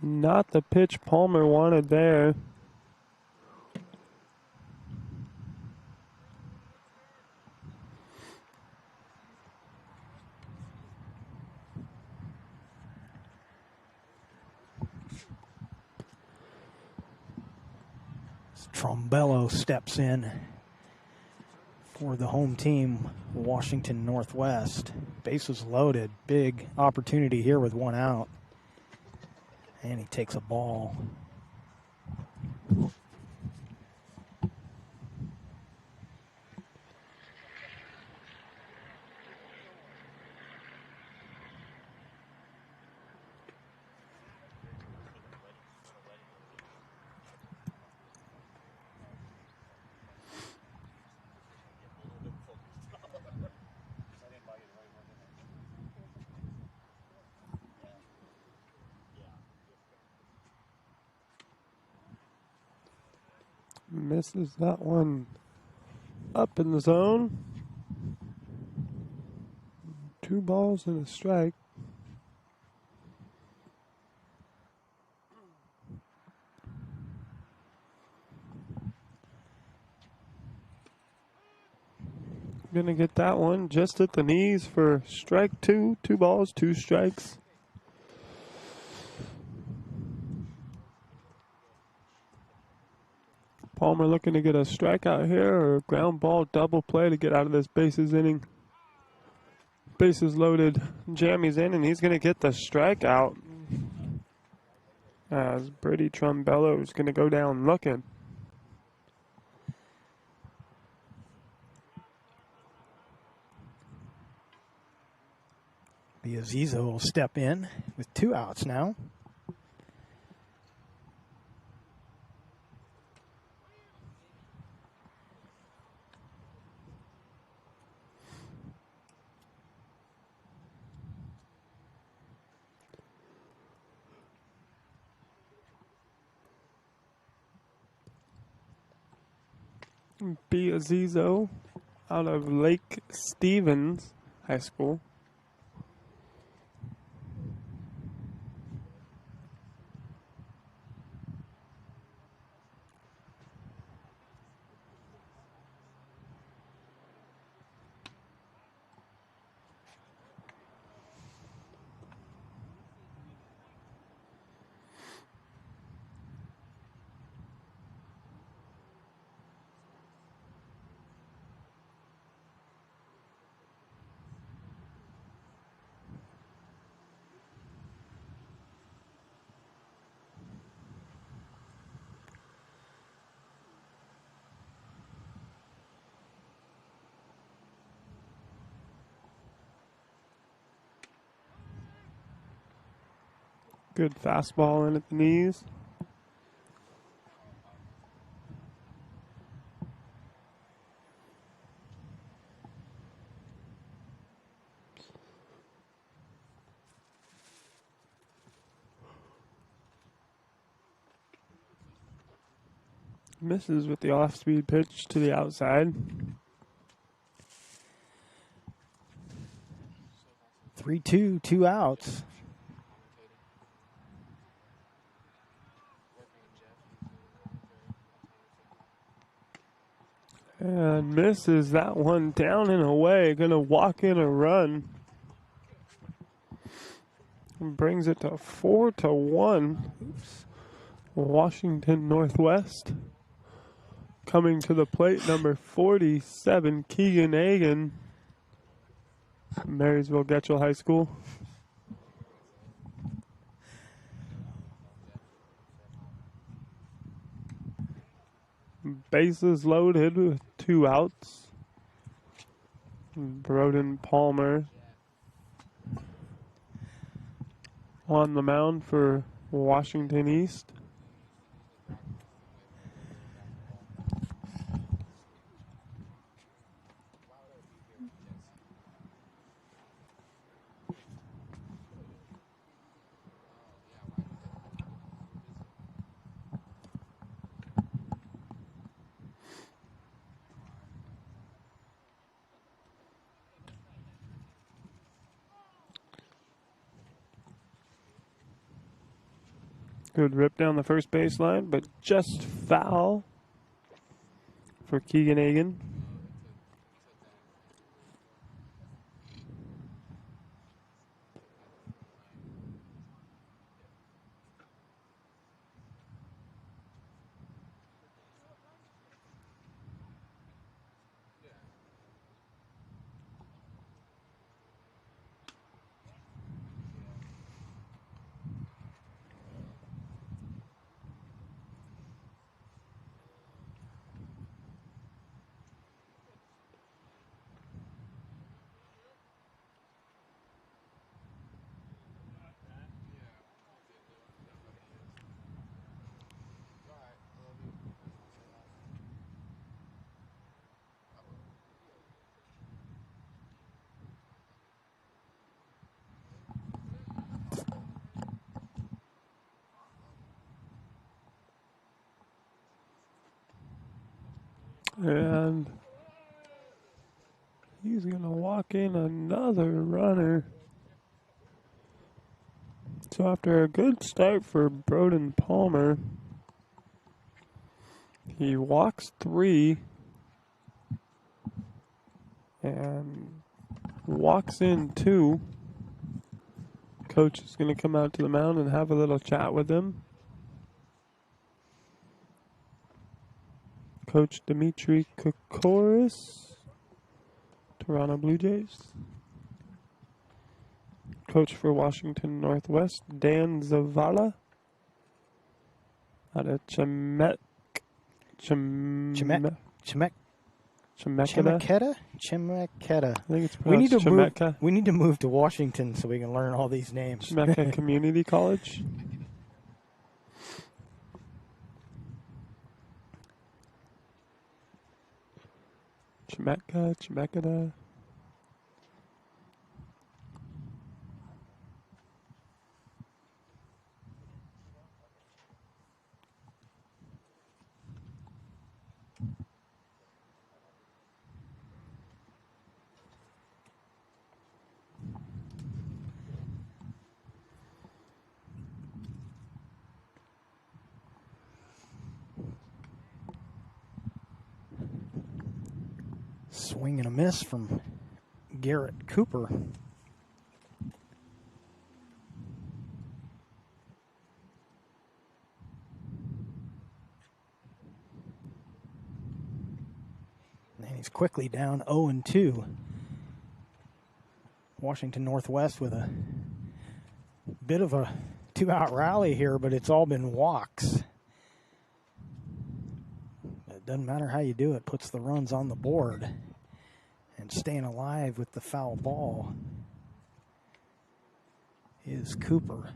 Not the pitch Palmer wanted there. Trombello steps in for the home team, Washington Northwest. Bases loaded. Big opportunity here with 1 out. And he takes a ball. Misses that one up in the zone. 2 balls and a strike. Gonna get that one just at the knees for strike 2. 2 balls, 2 strikes. Palmer looking to get a strikeout here or a ground ball double play to get out of this bases inning. Bases loaded. Jammy's in and he's gonna get the strikeout. As Brady Trombello is gonna go down looking. Biazizo will step in with 2 outs now. Biazizo out of Lake Stevens High School. Good fastball in at the knees. Misses with the off-speed pitch to the outside. 3-2, 2 outs. And misses that one down and away. Going to walk in a run. And brings it to 4-1. Washington Northwest. Coming to the plate, number 47, Keegan Hagan. Marysville Getchell High School. Bases loaded with 2 outs. Broden Palmer on the mound for Washington East. Good rip down the first baseline, but just foul for Keegan Hagan. And he's going to walk in another runner. So after a good start for Broden Palmer, he walks 3 and walks in 2. Coach is going to come out to the mound and have a little chat with him. Coach Dimitri Kokoris, Toronto Blue Jays. Coach for Washington Northwest, Dan Zavala, out of Chemeketa. I think it's pronounced Chemeketa. We need to move to Washington so we can learn all these names. Chemeketa Community College. Chemeketa. Swing and a miss from Garrett Cooper. And he's quickly down 0-2. Washington Northwest with a bit of a 2-out rally here, but it's all been walks. It doesn't matter how you do it, puts the runs on the board. And staying alive with the foul ball is Cooper.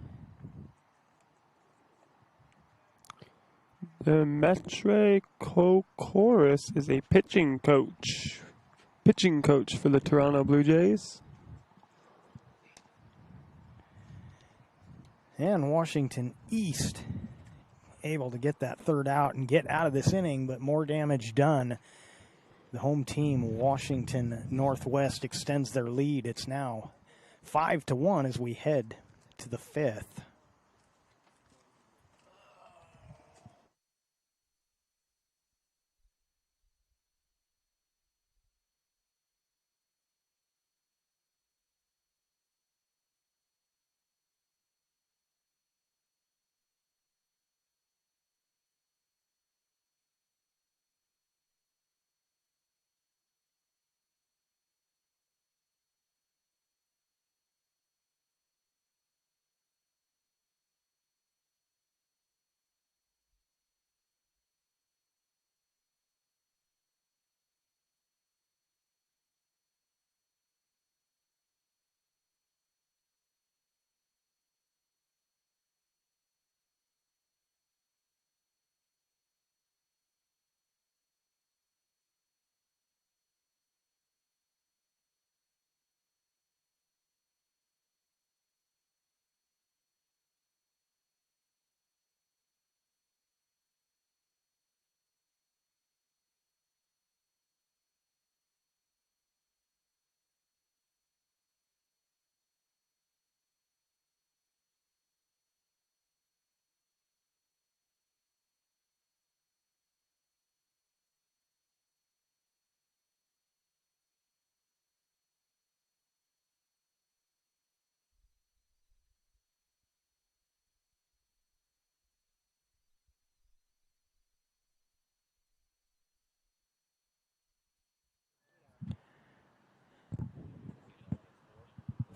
Metre Kokoris is a pitching coach. Pitching coach for the Toronto Blue Jays. And Washington East able to get that third out and get out of this inning, but more damage done. The home team, Washington Northwest, extends their lead. It's now 5-1 as we head to the fifth.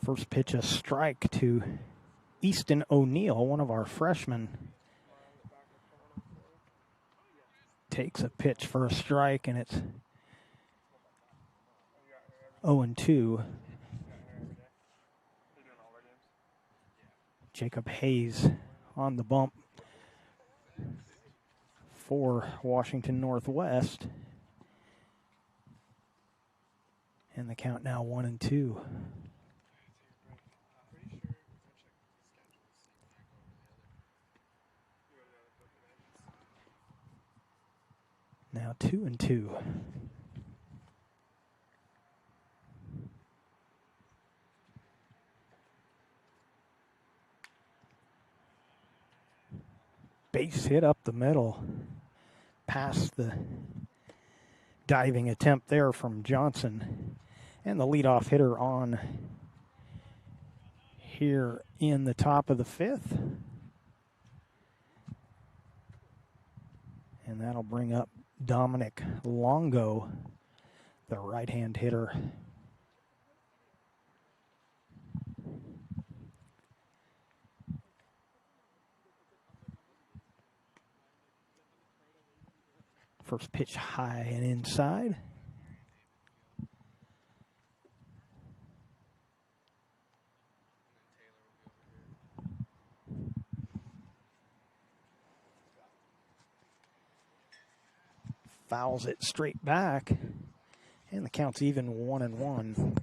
First pitch, a strike to Easton O'Neill, one of our freshmen. Takes a pitch for a strike, and it's 0-2. Jacob Hayes on the bump for Washington Northwest. And the count now 1-2. Now 2-2. Base hit up the middle. Past the diving attempt there from Johnson. And the leadoff hitter on here in the top of the fifth. And that'll bring up Dominic Longo, the right-hand hitter. First pitch high and inside. Fouls it straight back. And the count's even 1-1.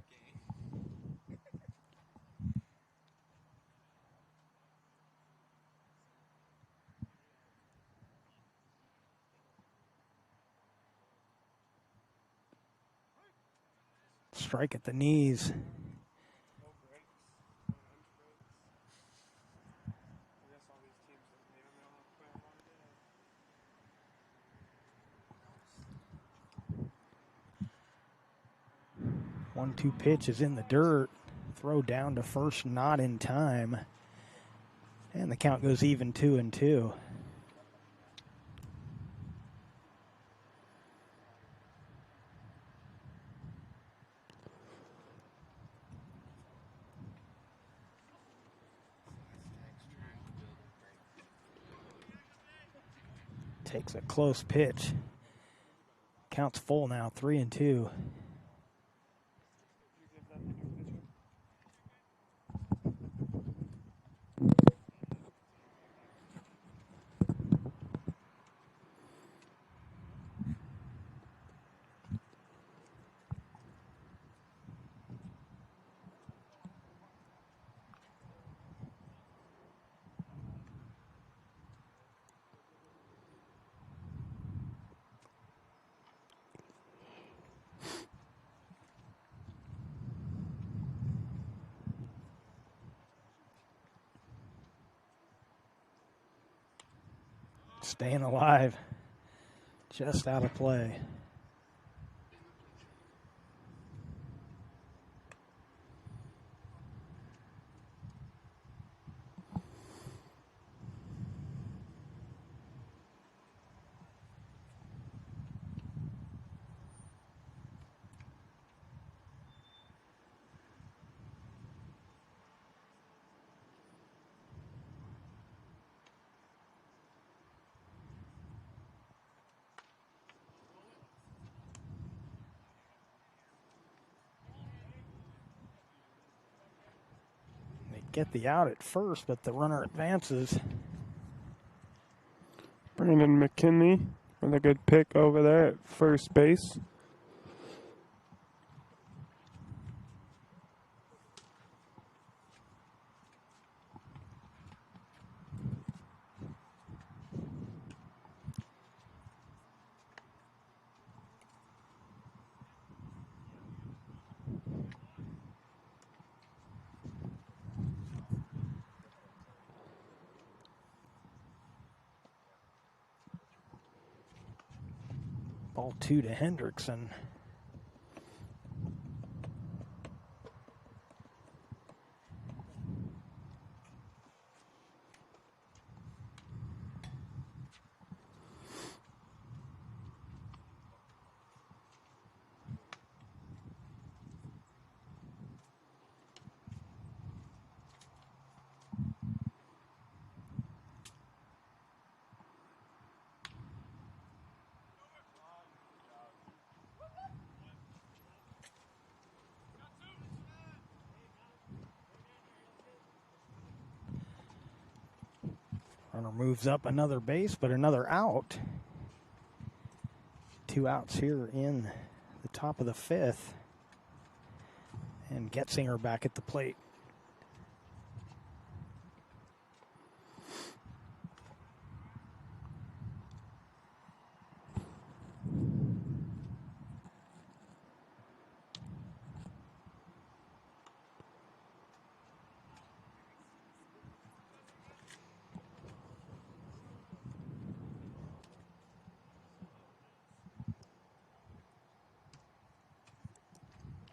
Strike at the knees. One-two pitch is in the dirt. Throw down to first, not in time. And the count goes even 2-2. Takes a close pitch. Count's full now, 3-2. Staying alive. Just out of play. Get the out at first, but the runner advances. Brandon McKinley with a good pick over there at first base. Ball 2 to Hendrickson. Runner moves up another base, but another out. 2 outs here in the top of the 5th. And Getzinger back at the plate.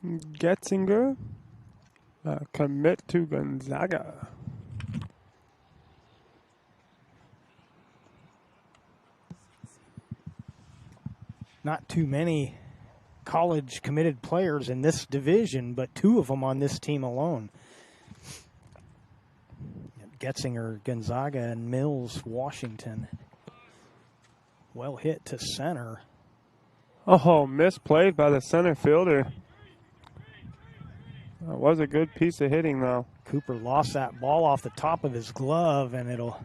Getzinger, commit to Gonzaga. Not too many college committed players in this division, but 2 of them on this team alone. Getzinger, Gonzaga, and Mills, Washington. Well hit to center. Oh, misplayed by the center fielder. That was a good piece of hitting, though. Cooper lost that ball off the top of his glove, and it'll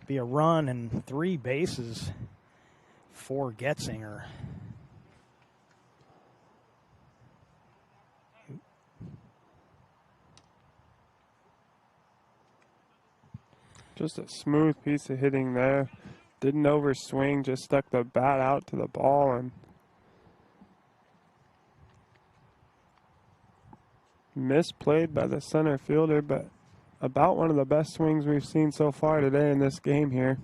be a run and 3 bases for Getzinger. Just a smooth piece of hitting there. Didn't overswing, just stuck the bat out to the ball and misplayed by the center fielder, but about one of the best swings we've seen so far today in this game here.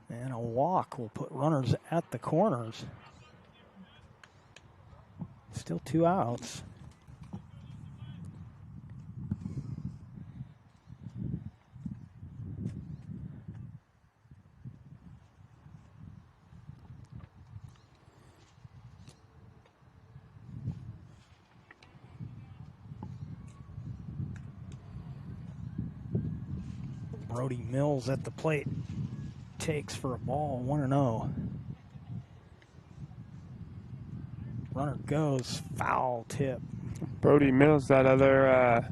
And a walk will put runners at the corners. Still 2 outs. Brody Mills at the plate takes for a ball, 1-0. Runner goes, foul tip. Brody Mills, that other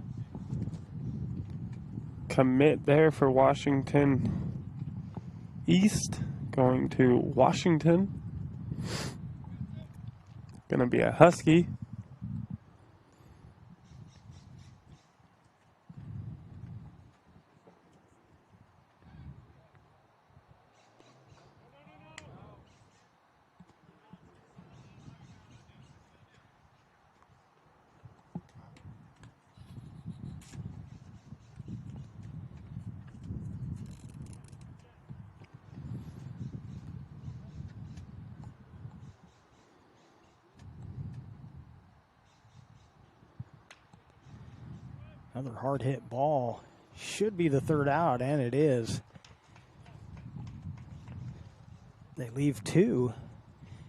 commit there for Washington East, going to Washington. Gonna be a Husky. Another hard hit ball. Should be the third out, and it is. They leave two,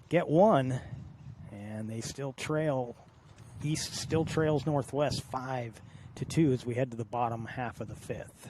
get one, and they still trail. East still trails Northwest 5-2 as we head to the bottom half of the fifth.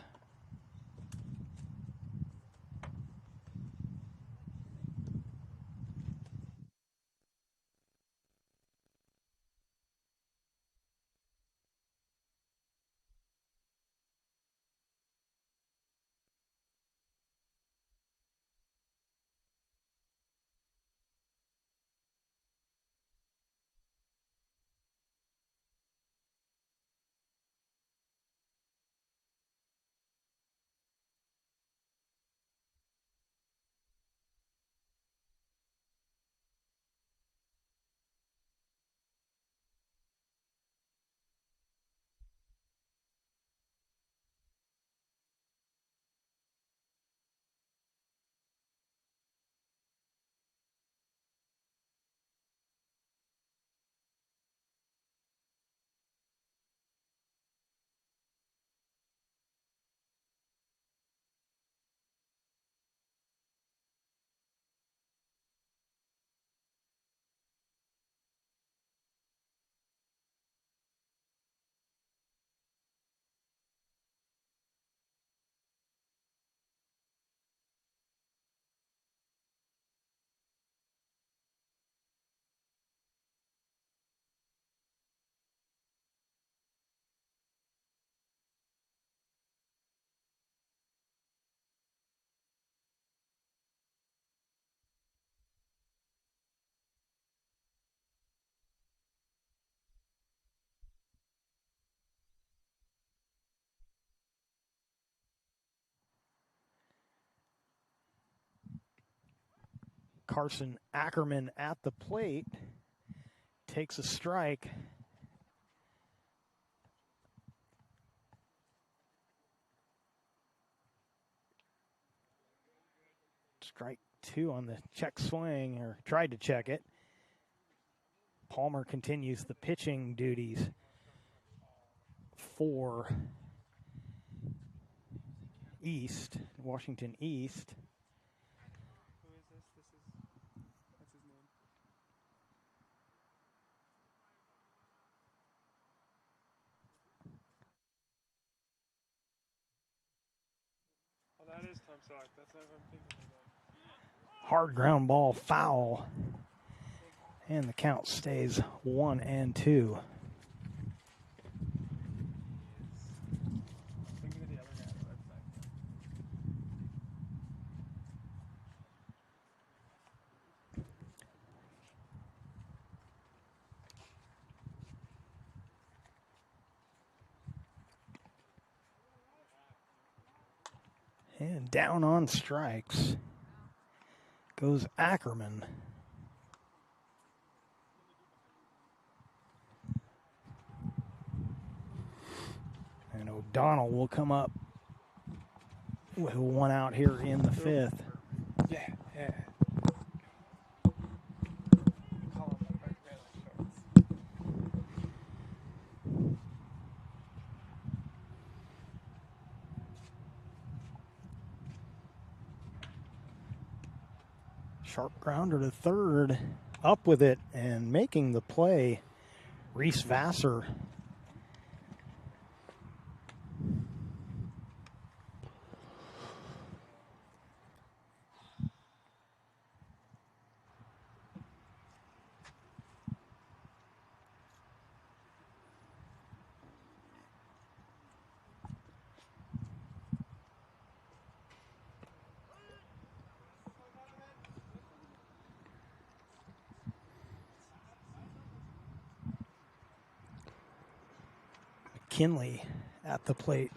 Carson Ackerman at the plate takes a strike. Strike two on the check swing, or tried to check it. Palmer continues the pitching duties for East, Washington East. Who is this? That's his name. Oh, that is Tom Selleck. That's what I'm thinking about. Hard ground ball, foul. And the count stays 1-2. Thinking of the other guy on the website. And down on strikes goes Ackerman. And O'Donnell will come up with one out here in the fifth. Yeah. Sharp grounder to third, up with it and making the play, Reese Vassar. McKinley at the plate.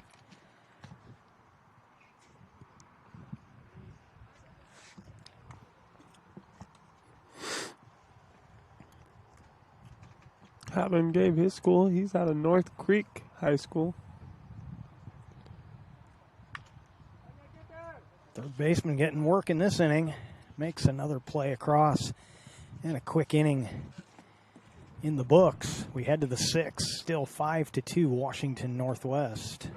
Haven't gave his school. He's out of North Creek High School. Third baseman getting work in this inning. Makes another play across. And a quick inning in the books. We head to the sixth. Still 5-2 Washington Northwest.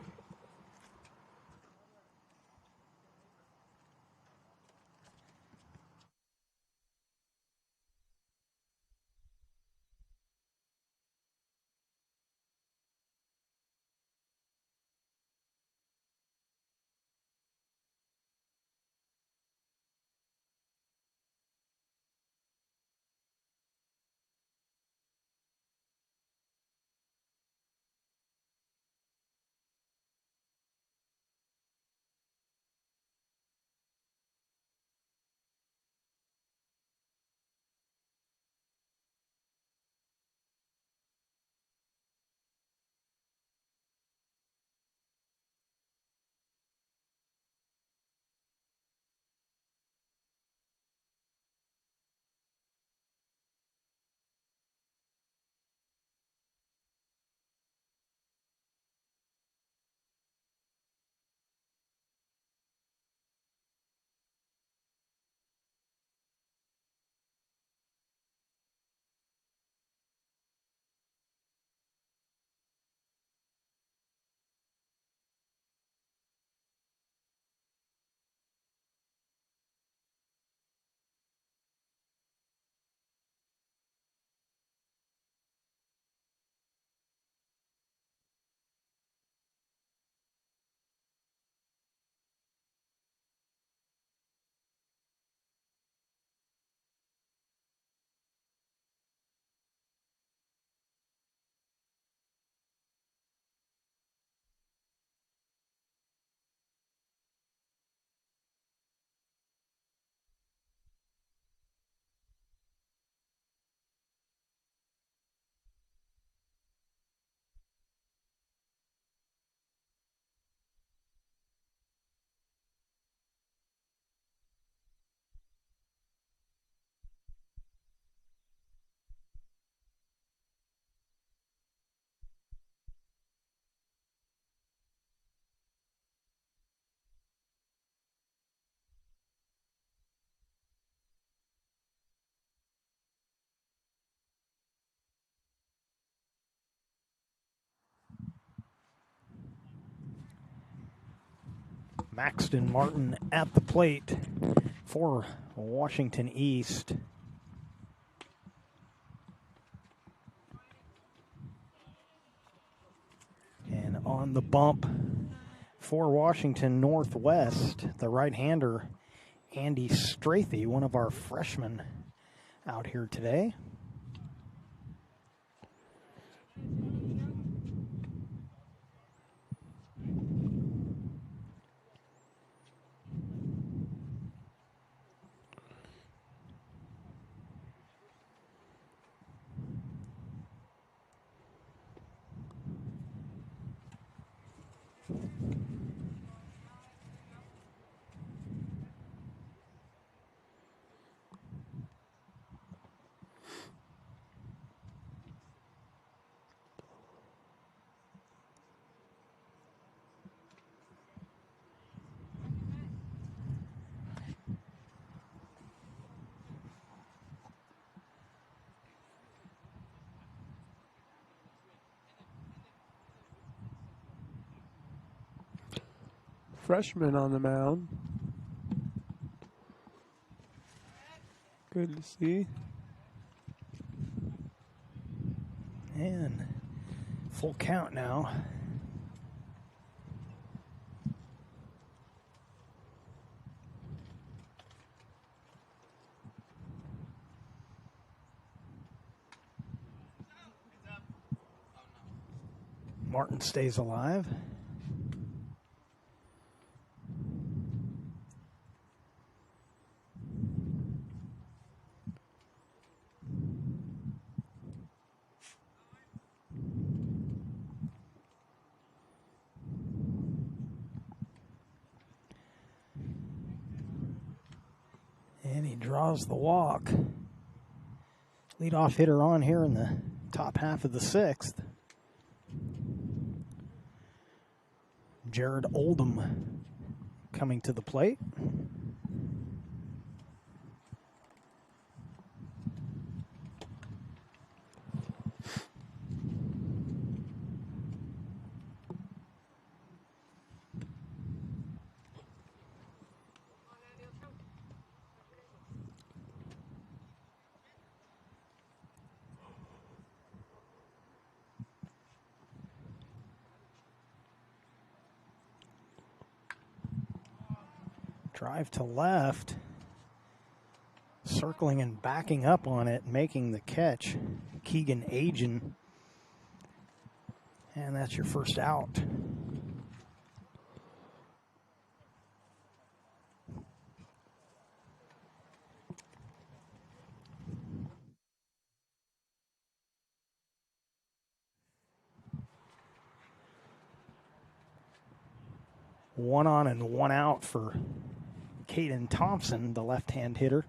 Maxton Martin at the plate for Washington East. And on the bump for Washington Northwest, the right-hander Andy Strathy, one of our freshmen out here today. Freshman on the mound. Good to see. And full count now. Martin stays alive. And he draws the walk. Leadoff hitter on here in the top half of the 6th. Jared Oldham coming to the plate. Drive to left. Circling and backing up on it, making the catch. Keegan Agin. And that's your first out. One on and one out for Caden Thompson, the left-hand hitter.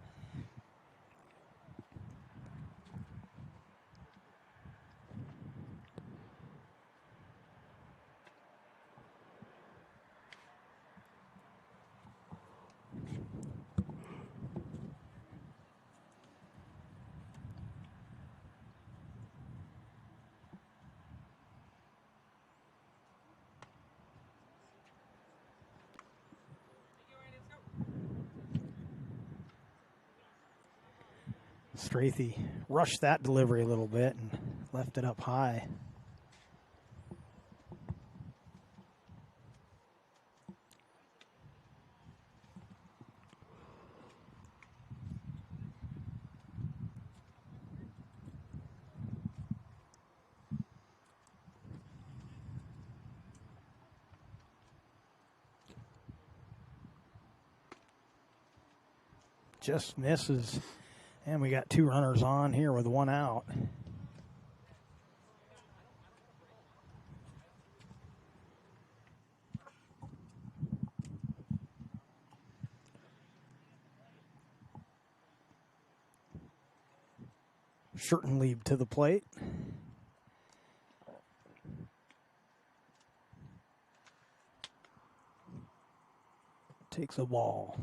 Strathey rushed that delivery a little bit and left it up high. Just misses. And we got 2 runners on here with 1 out. Schurtenlieb to the plate. Takes a ball.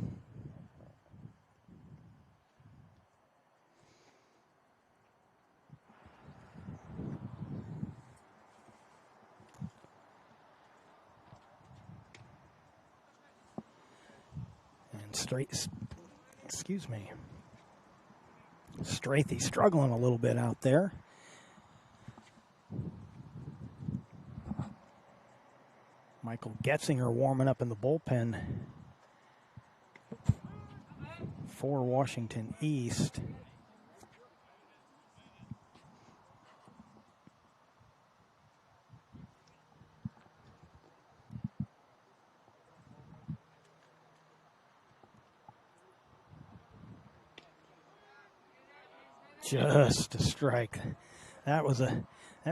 Strathey struggling a little bit out there. Michael Getzinger warming up in the bullpen for Washington East. Just a strike. That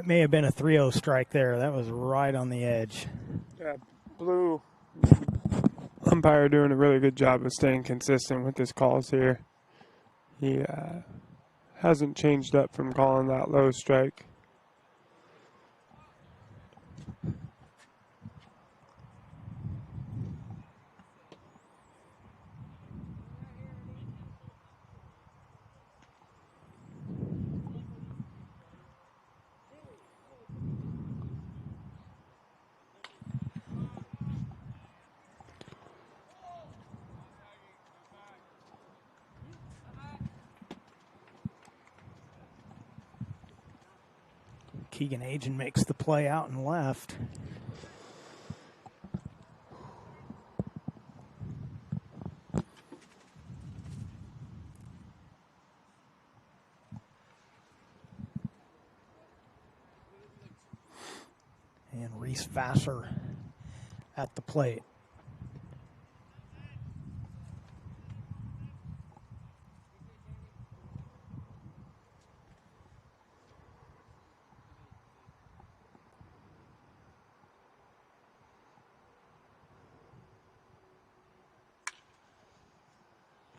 may have been a 3-0 strike there. That was right on the edge. Yeah, Blue umpire doing a really good job of staying consistent with his calls here. He hasn't changed up from calling that low strike. Keegan Agin makes the play out and left. And Reese Vassar at the plate.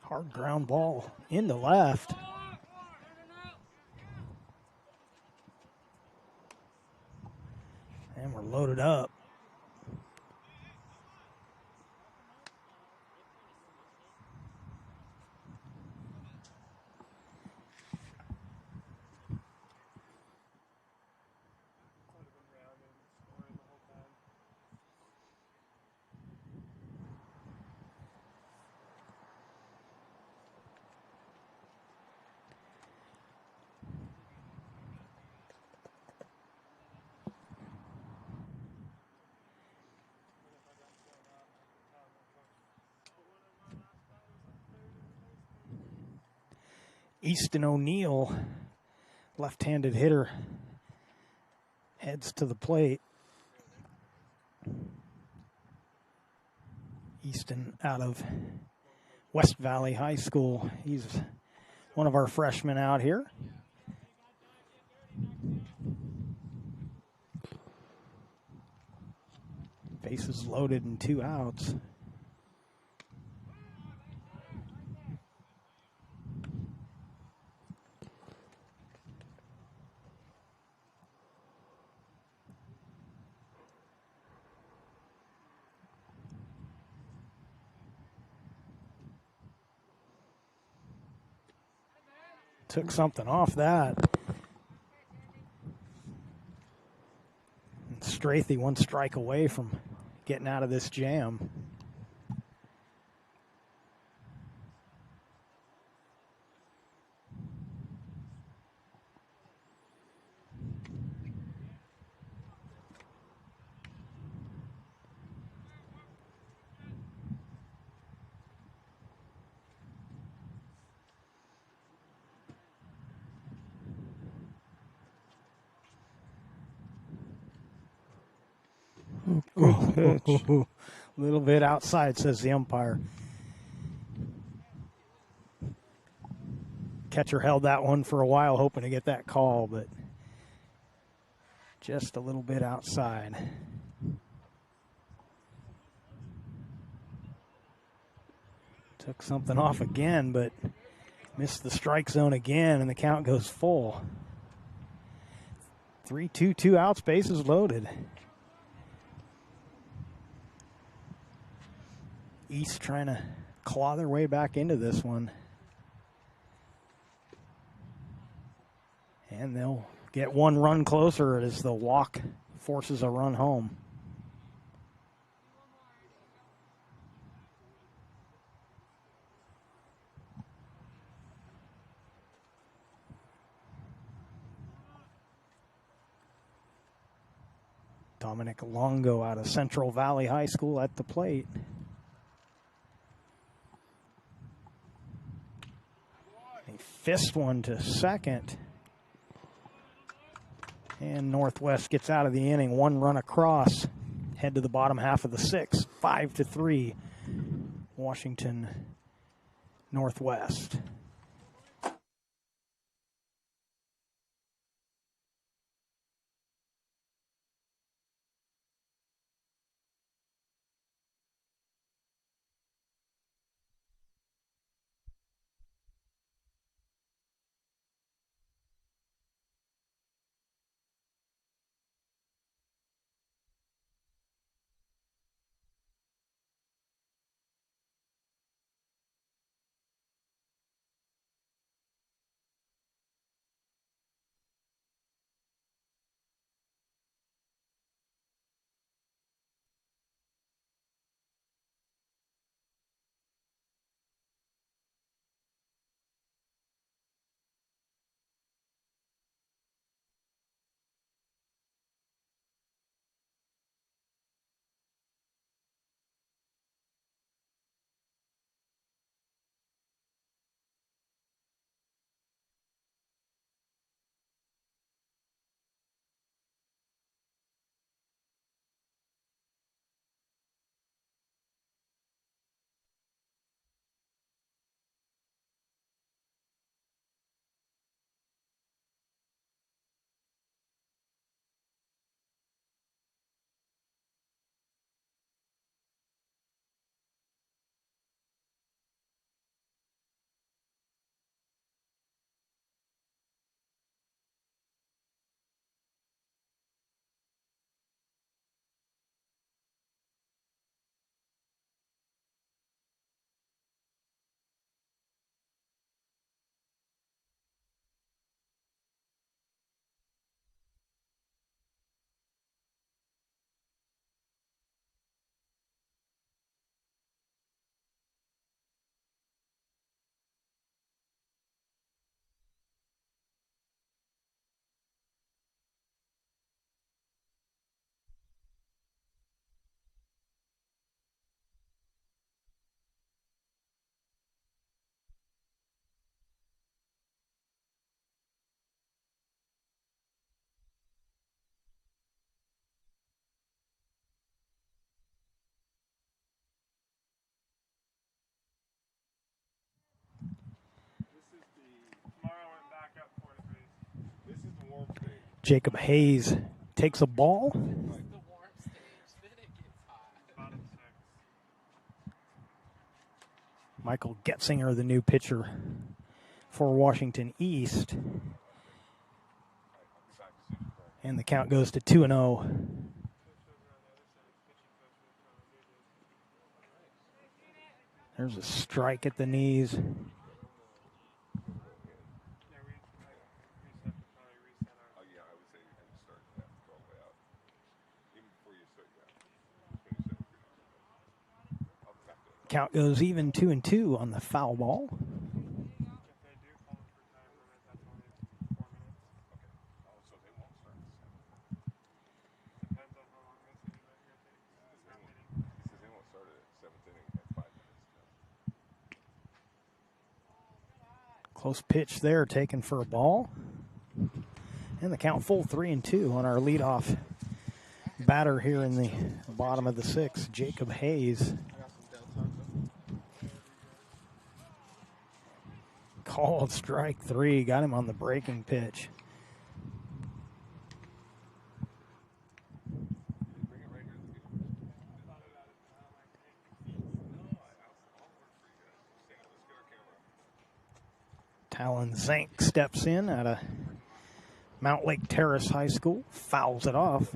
Hard ground ball into left. And we're loaded up. Easton O'Neill, left-handed hitter, heads to the plate. Easton out of West Valley High School. He's one of our freshmen out here. Bases loaded and 2 outs. Took something off that. And Strathy 1 strike away from getting out of this jam. Good pitch. A little bit outside, says the umpire. Catcher held that one for a while, hoping to get that call, but just a little bit outside. Took something off again, but missed the strike zone again, and the count goes full. 3-2, 2 outs, bases loaded. East trying to claw their way back into this one. And they'll get 1 run closer as the walk forces a run home. Dominic Longo out of Central Valley High School at the plate. He fist one to second. And Northwest gets out of the inning. 1 run across. Head to the bottom half of the 6th. 5-3. Washington Northwest. Jacob Hayes takes a ball. The warm stage, then it gets hot. Michael Getzinger, the new pitcher for Washington East. And the count goes to 2-0. There's a strike at the knees. Oh, yeah, I would say you can start that all the way out. Even before you start, I'll back to it. Count goes even 2-2 on the foul ball. If they do call him for time limit, that's only 4 minutes. Okay. Oh, so they won't start at 7. Depends on how long this is right here takes. He says they won't start at 7th inning at 5 minutes. Close pitch there taken for a ball. And the count full 3-2 on our leadoff batter here in the bottom of the 6th, Jacob Hayes. I got some Del Taco. Called strike 3, got him on the breaking pitch. Bring it right here to the game. No, I'll work for you guys. Stand up, let's get our camera. Talon Zank steps in at a Mount Lake Terrace High School, fouls it off.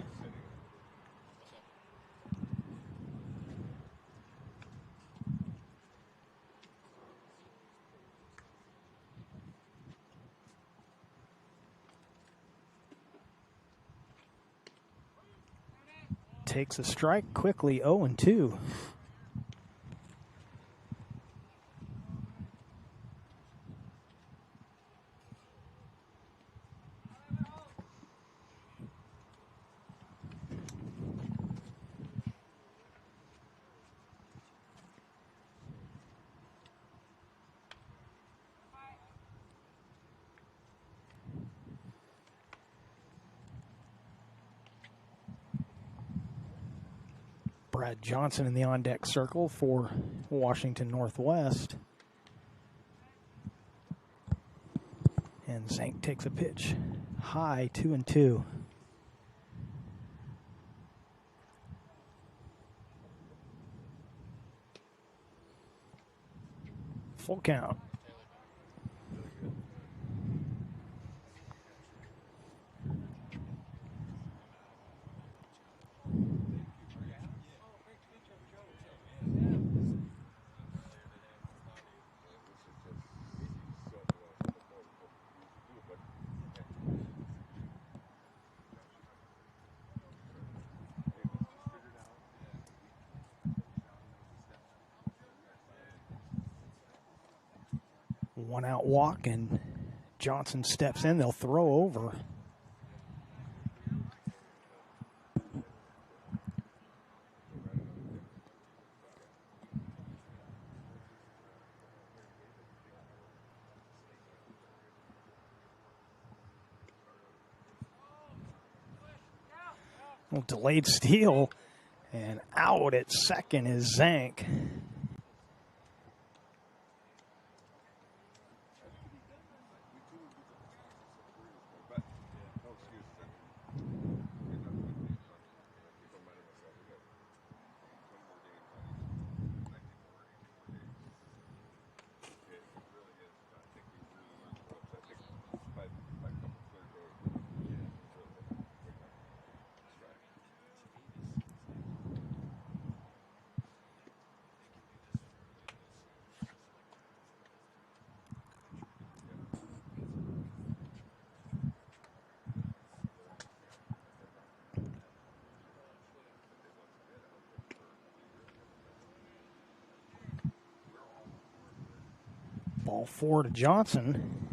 Takes a strike quickly, 0-2. Brad Johnson in the on-deck circle for Washington Northwest. And Zank takes a pitch. High, 2-2. Full count. One out walk, and Johnson steps in. They'll throw over. Well, delayed steal, and out at second is Zank. Ball 4 to Johnson.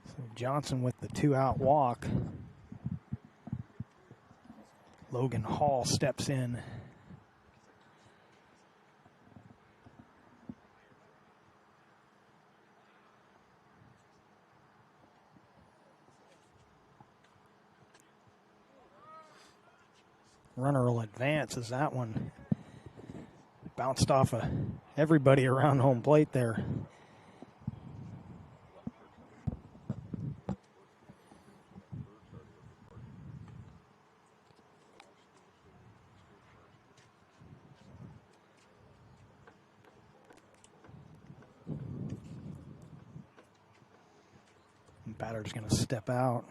So Johnson with the 2-out walk. Logan Hall steps in. Runner will advance as that one bounced off of everybody around home plate there. Batter's going to step out.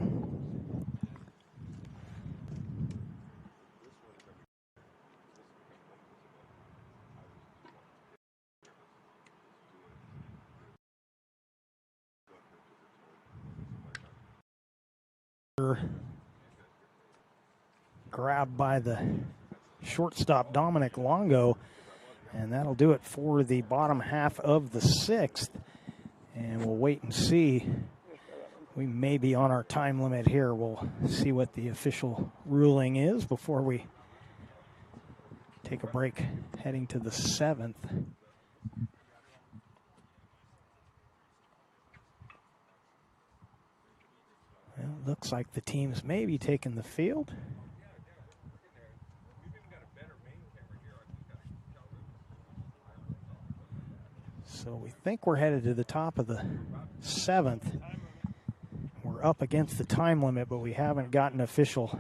Grabbed by the shortstop Dominic Longo, and that'll do it for the bottom half of the sixth. And we'll wait and see. We may be on our time limit here. We'll see what the official ruling is before we take a break heading to the seventh. Well, it looks like the teams may be taking the field. So we think we're headed to the top of the seventh. We're up against the time limit, but we haven't gotten official.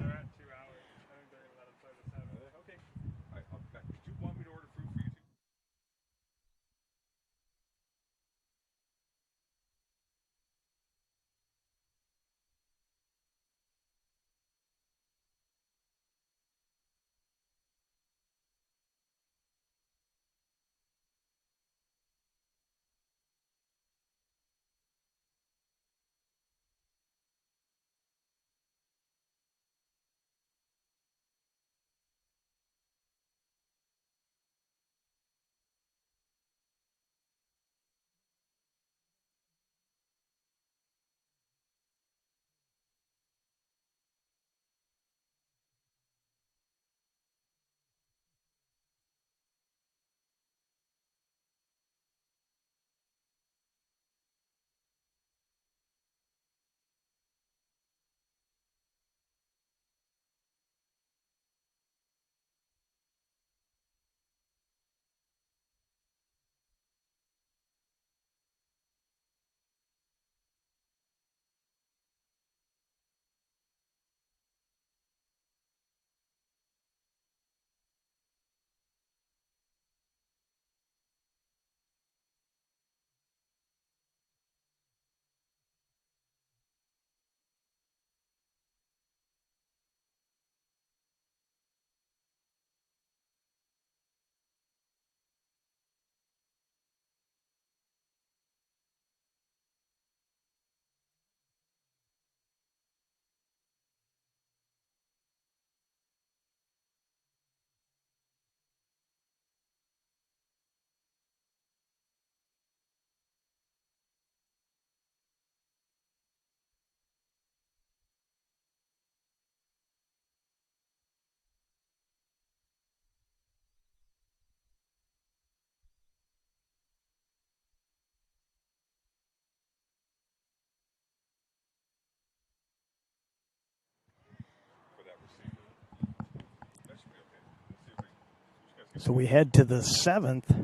So we head to the seventh.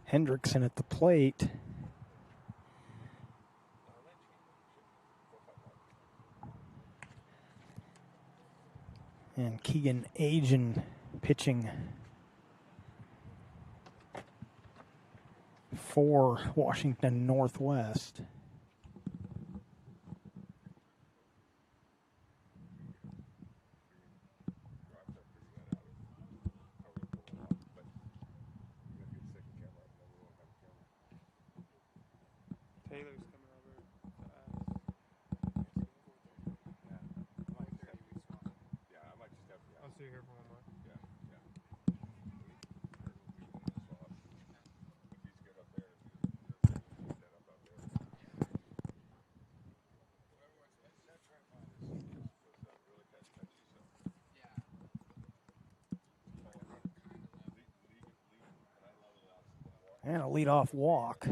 Hendrickson at the plate. And Keegan Agen pitching for Washington Northwest. Taylor's coming over to us. I'll see you here for one more. And a leadoff walk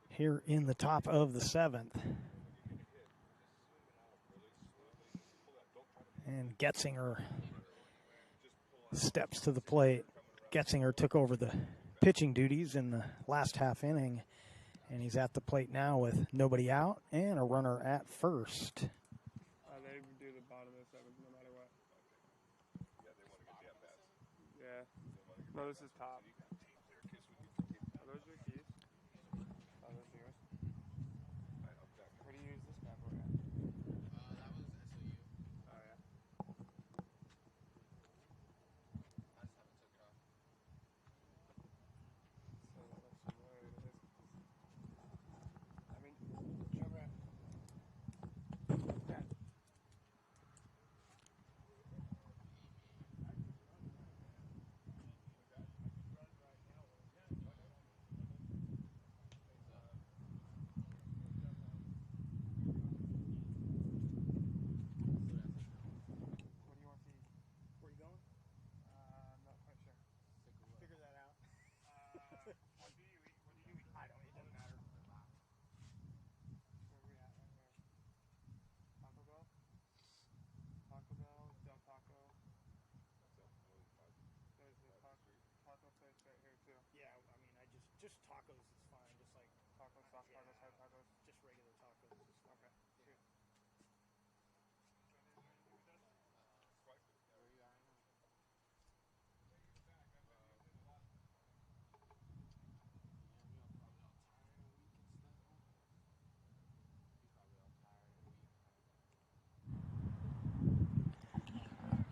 here in the top of the seventh. And Getzinger steps to the plate. Getzinger took over the pitching duties in the last half inning, and he's at the plate now with nobody out and a runner at first. They do the bottom of the seventh no matter what. Yeah, they want to get the at-bats. Yeah. No, this is top. Are those your keys? Oh, those are yours? Where do you use this bad boy at? That was SOU. Oh, yeah. I just haven't took it off. So that lets you know it is. I mean, Trevor. Yeah. What do you want to eat? Where are you going? I'm not quite sure. Figure that out. What do you eat? What do you eat? I don't. It doesn't matter. Where are we at right here? Taco Bell? Taco Bell, Del Taco. There's a taco place right here too. Yeah, I mean, just tacos is fine. Just like Tacos, soft tacos, hard tacos. just regular tacos is fine. Okay. Sweet. Where are you at right now? Yeah, you're probably all tired and weak and stuff, huh? You're probably all tired and weak, huh?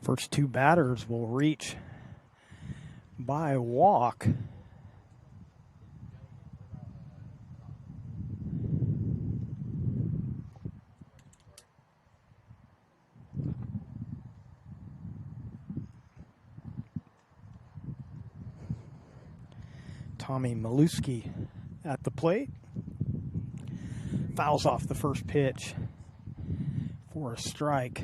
First two batters will reach by walk. Tommy Maluski at the plate. Fouls off the first pitch for a strike.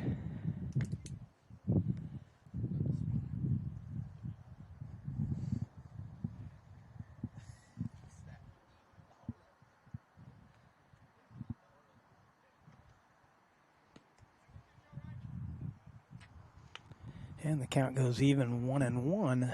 And the count goes even, 1-1.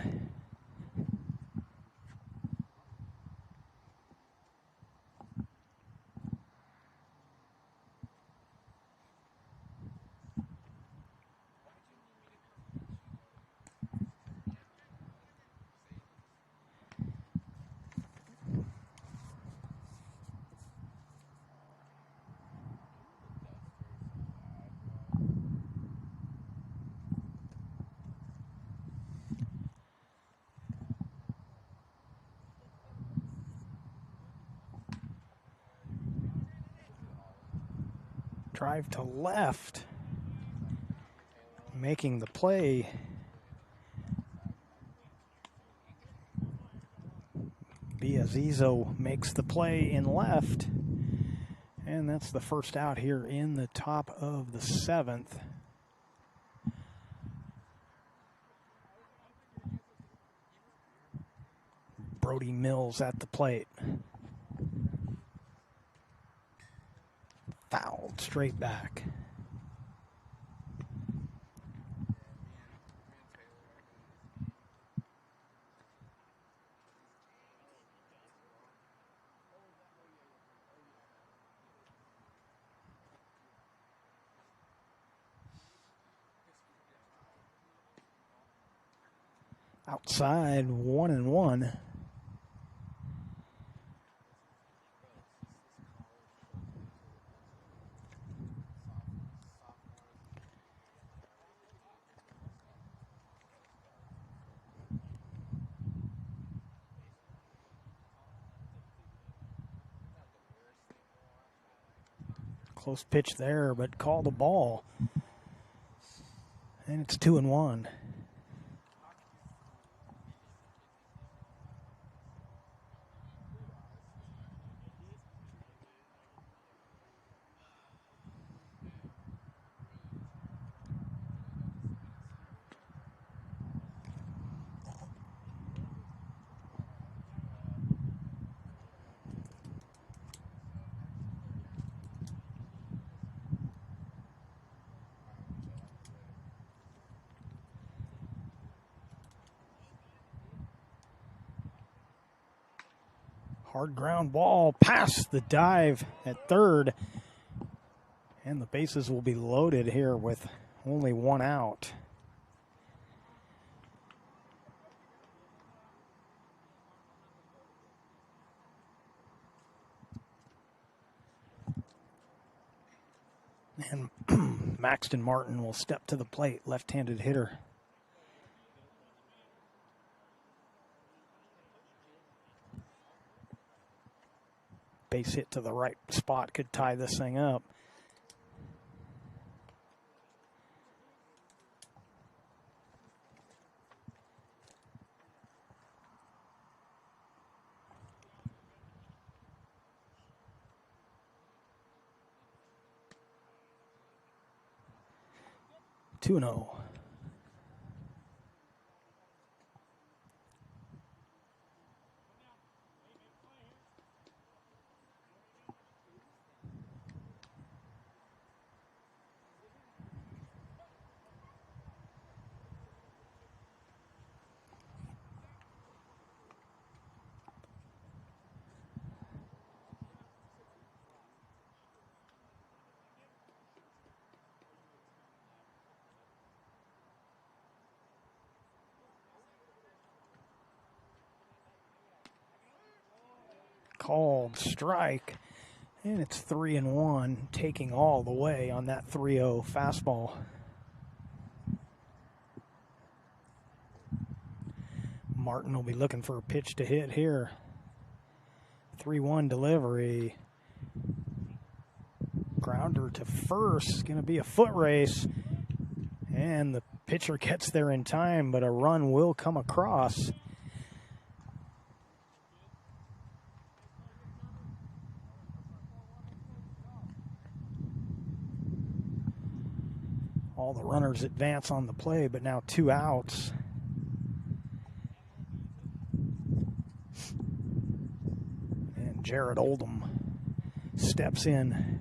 Drive to left. Making the play. Biazizo makes the play in left. And that's the first out here in the top of the seventh. Brody Mills at the plate. Fouled straight back. Outside, 1-1. Close pitch there, but called a ball. And it's 2-1. Hard ground ball past the dive at third. And the bases will be loaded here with only one out. And Maxton Martin will step to the plate, left-handed hitter. Base hit to the right spot could tie this thing up. Two and 0. Called strike, and it's 3-1, taking all the way on that 3-0 fastball. Martin will be looking for a pitch to hit here. 3-1 delivery. Grounder to first, going to be a foot race, and the pitcher gets there in time, but a run will come across. All the runners advance on the play, but now 2 outs. And Jared Oldham steps in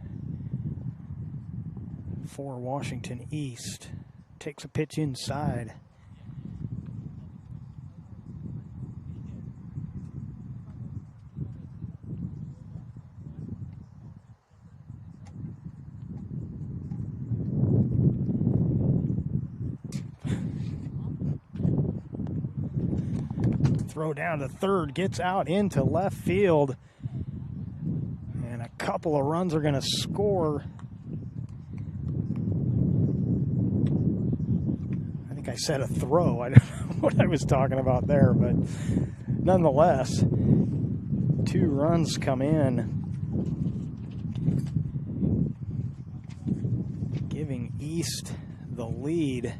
for Washington East. Takes a pitch inside. Throw down to third, gets out into left field. And a couple of runs are going to score. I think I said a throw. I don't know what I was talking about there, but nonetheless, 2 runs come in, giving East the lead.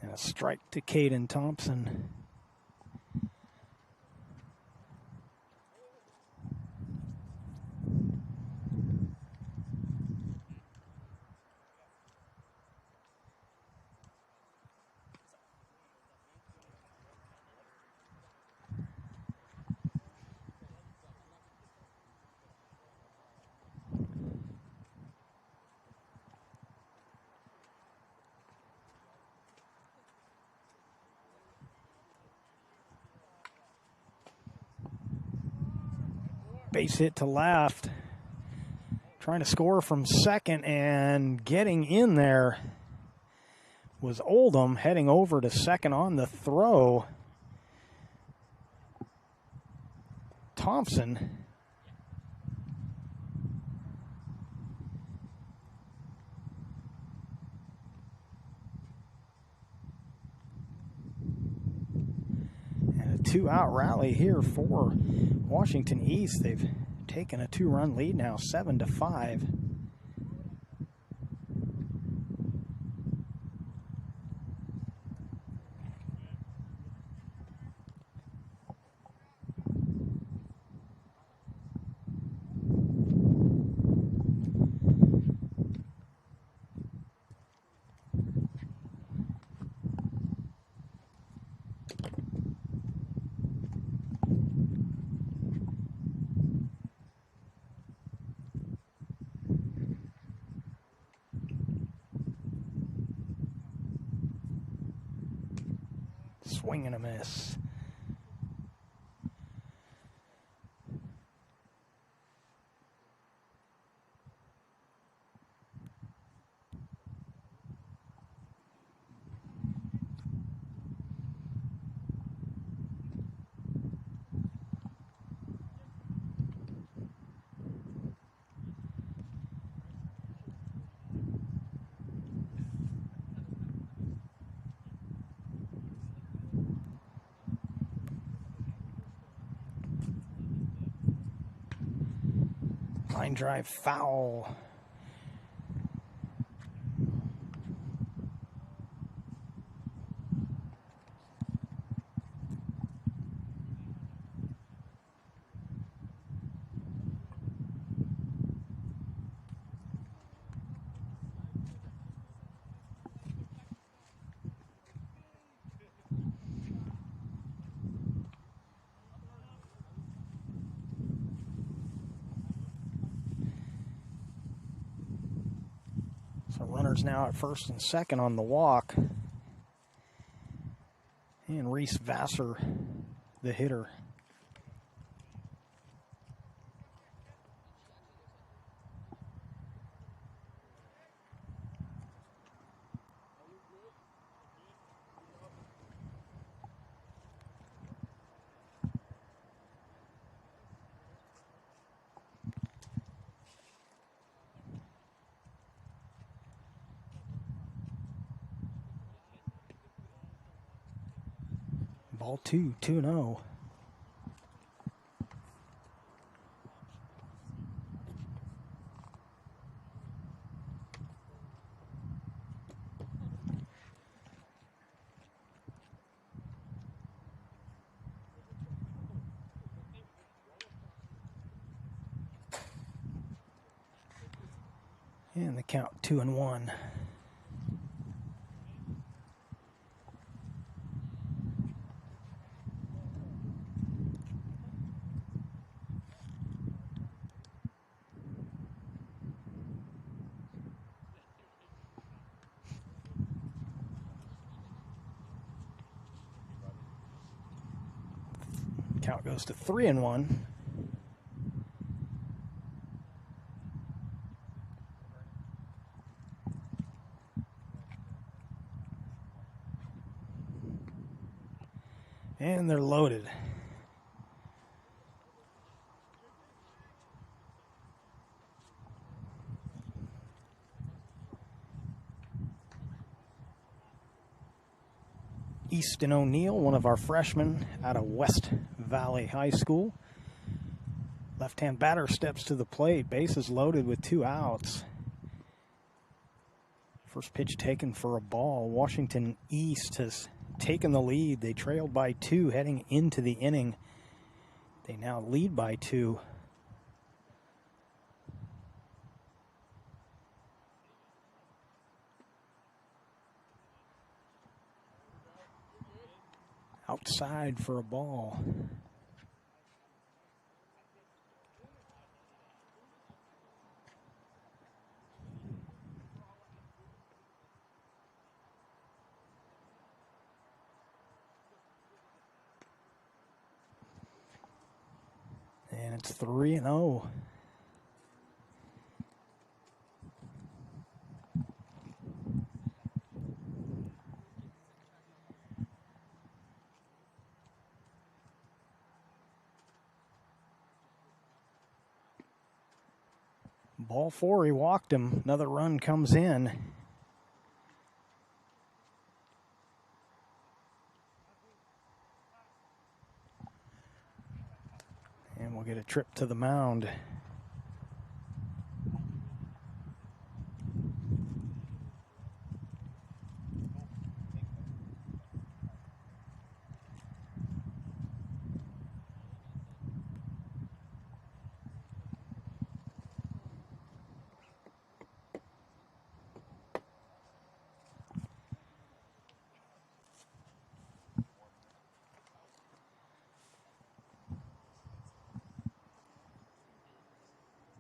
A strike to Caden Thompson. Base hit to left. Trying to score from second, and getting in there was Oldham, heading over to second on the throw. Thompson. And a 2-out rally here for Washington East. They've taken a 2-run lead now, 7-5. Swing and a miss. Line drive foul. So runners now at first and second on the walk. And Reese Vassar, the hitter. Ball 2-0. And the count 2-1. Count goes to 3-1. And they're loaded. Easton O'Neill, one of our freshmen out of West Valley High School. Left-hand batter steps to the plate. Bases loaded with 2 outs. First pitch taken for a ball. Washington East has taken the lead. They trailed by 2 heading into the inning. They now lead by 2. Outside for a ball. And it's 3-0. Ball 4, he walked him. Another run comes in. And we'll get a trip to the mound.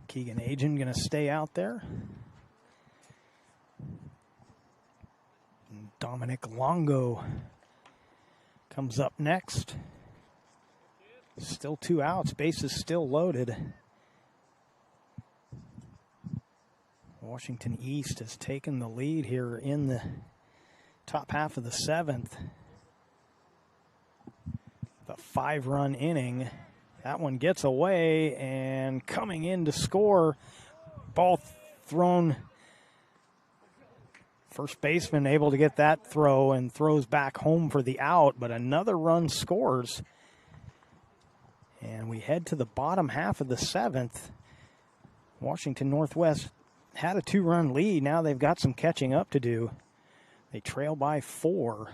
Keegan Agin going to stay out there. And Dominic Longo comes up next. Still 2 outs, bases still loaded. Washington East has taken the lead here in the top half of the 7th. The 5-run inning. That one gets away, and coming in to score, ball thrown. First baseman able to get that throw and throws back home for the out, but another run scores. And we head to the bottom half of the 7th. Washington Northwest had a 2-run lead. Now they've got some catching up to do. They trail by 4.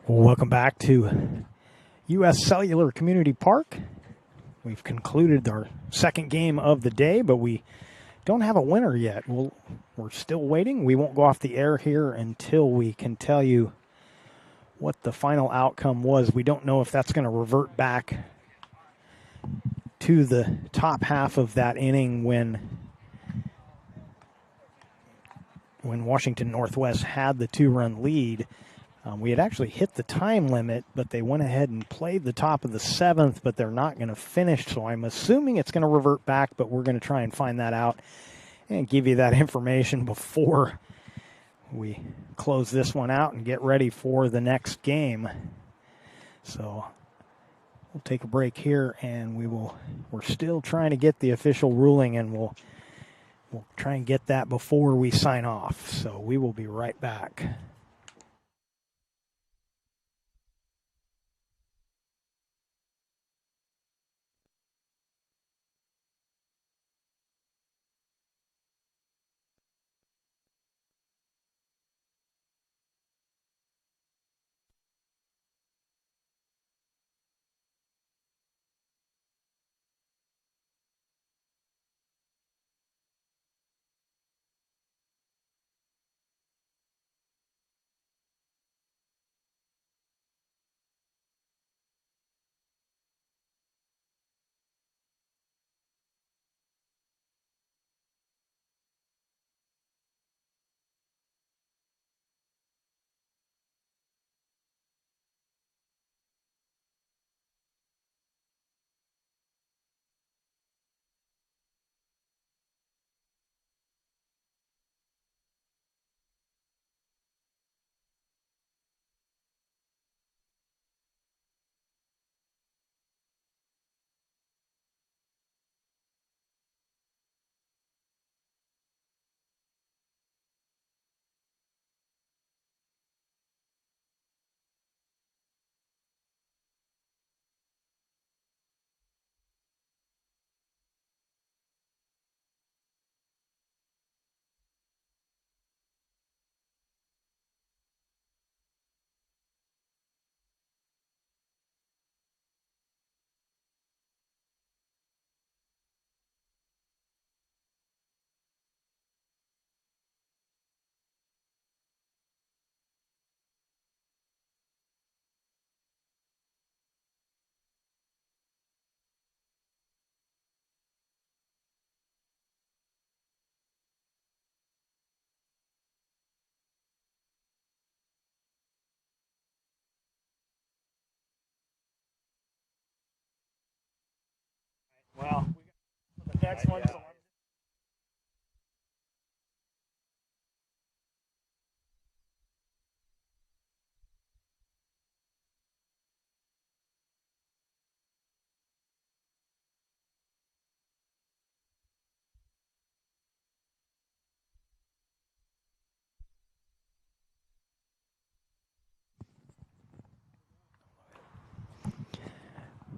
Welcome back to U.S. Cellular Community Park. We've concluded our second game of the day, but we don't have a winner yet. We're still waiting. We won't go off the air here until we can tell you what the final outcome was. We don't know if that's going to revert back to the top half of that inning when Washington Northwest had the 2-run lead. We had actually hit the time limit, but they went ahead and played the top of the 7th, but they're not going to finish. So I'm assuming it's going to revert back, but we're going to try and find that out and give you that information before we close this one out and get ready for the next game. So we'll take a break here, and we're still trying to get the official ruling, and we'll try and get that before we sign off. So we will be right back. Well, the next one.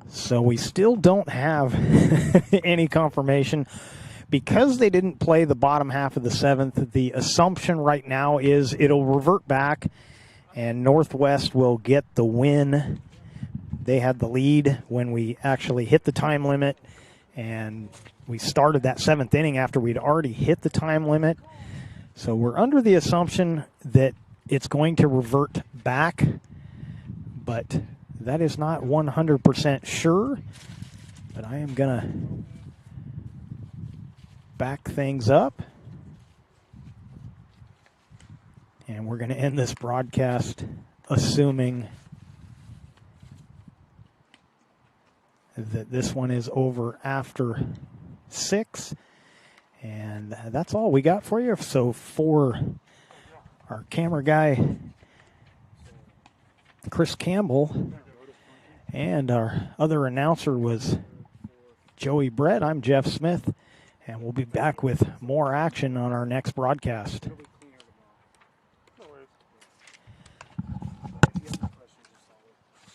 So we still don't have any confirmation. Because they didn't play the bottom half of the seventh, the assumption right now is it'll revert back and Northwest will get the win. They had the lead when we actually hit the time limit, and we started that seventh inning after we'd already hit the time limit. So we're under the assumption that it's going to revert back, but that is not 100% sure. But I am going to back things up, and we're going to end this broadcast assuming that this one is over after 6, and that's all we got for you. So for our camera guy Chris Campbell and our other announcer was Joey Brett, I'm Jeff Smith. And we'll be back with more action on our next broadcast.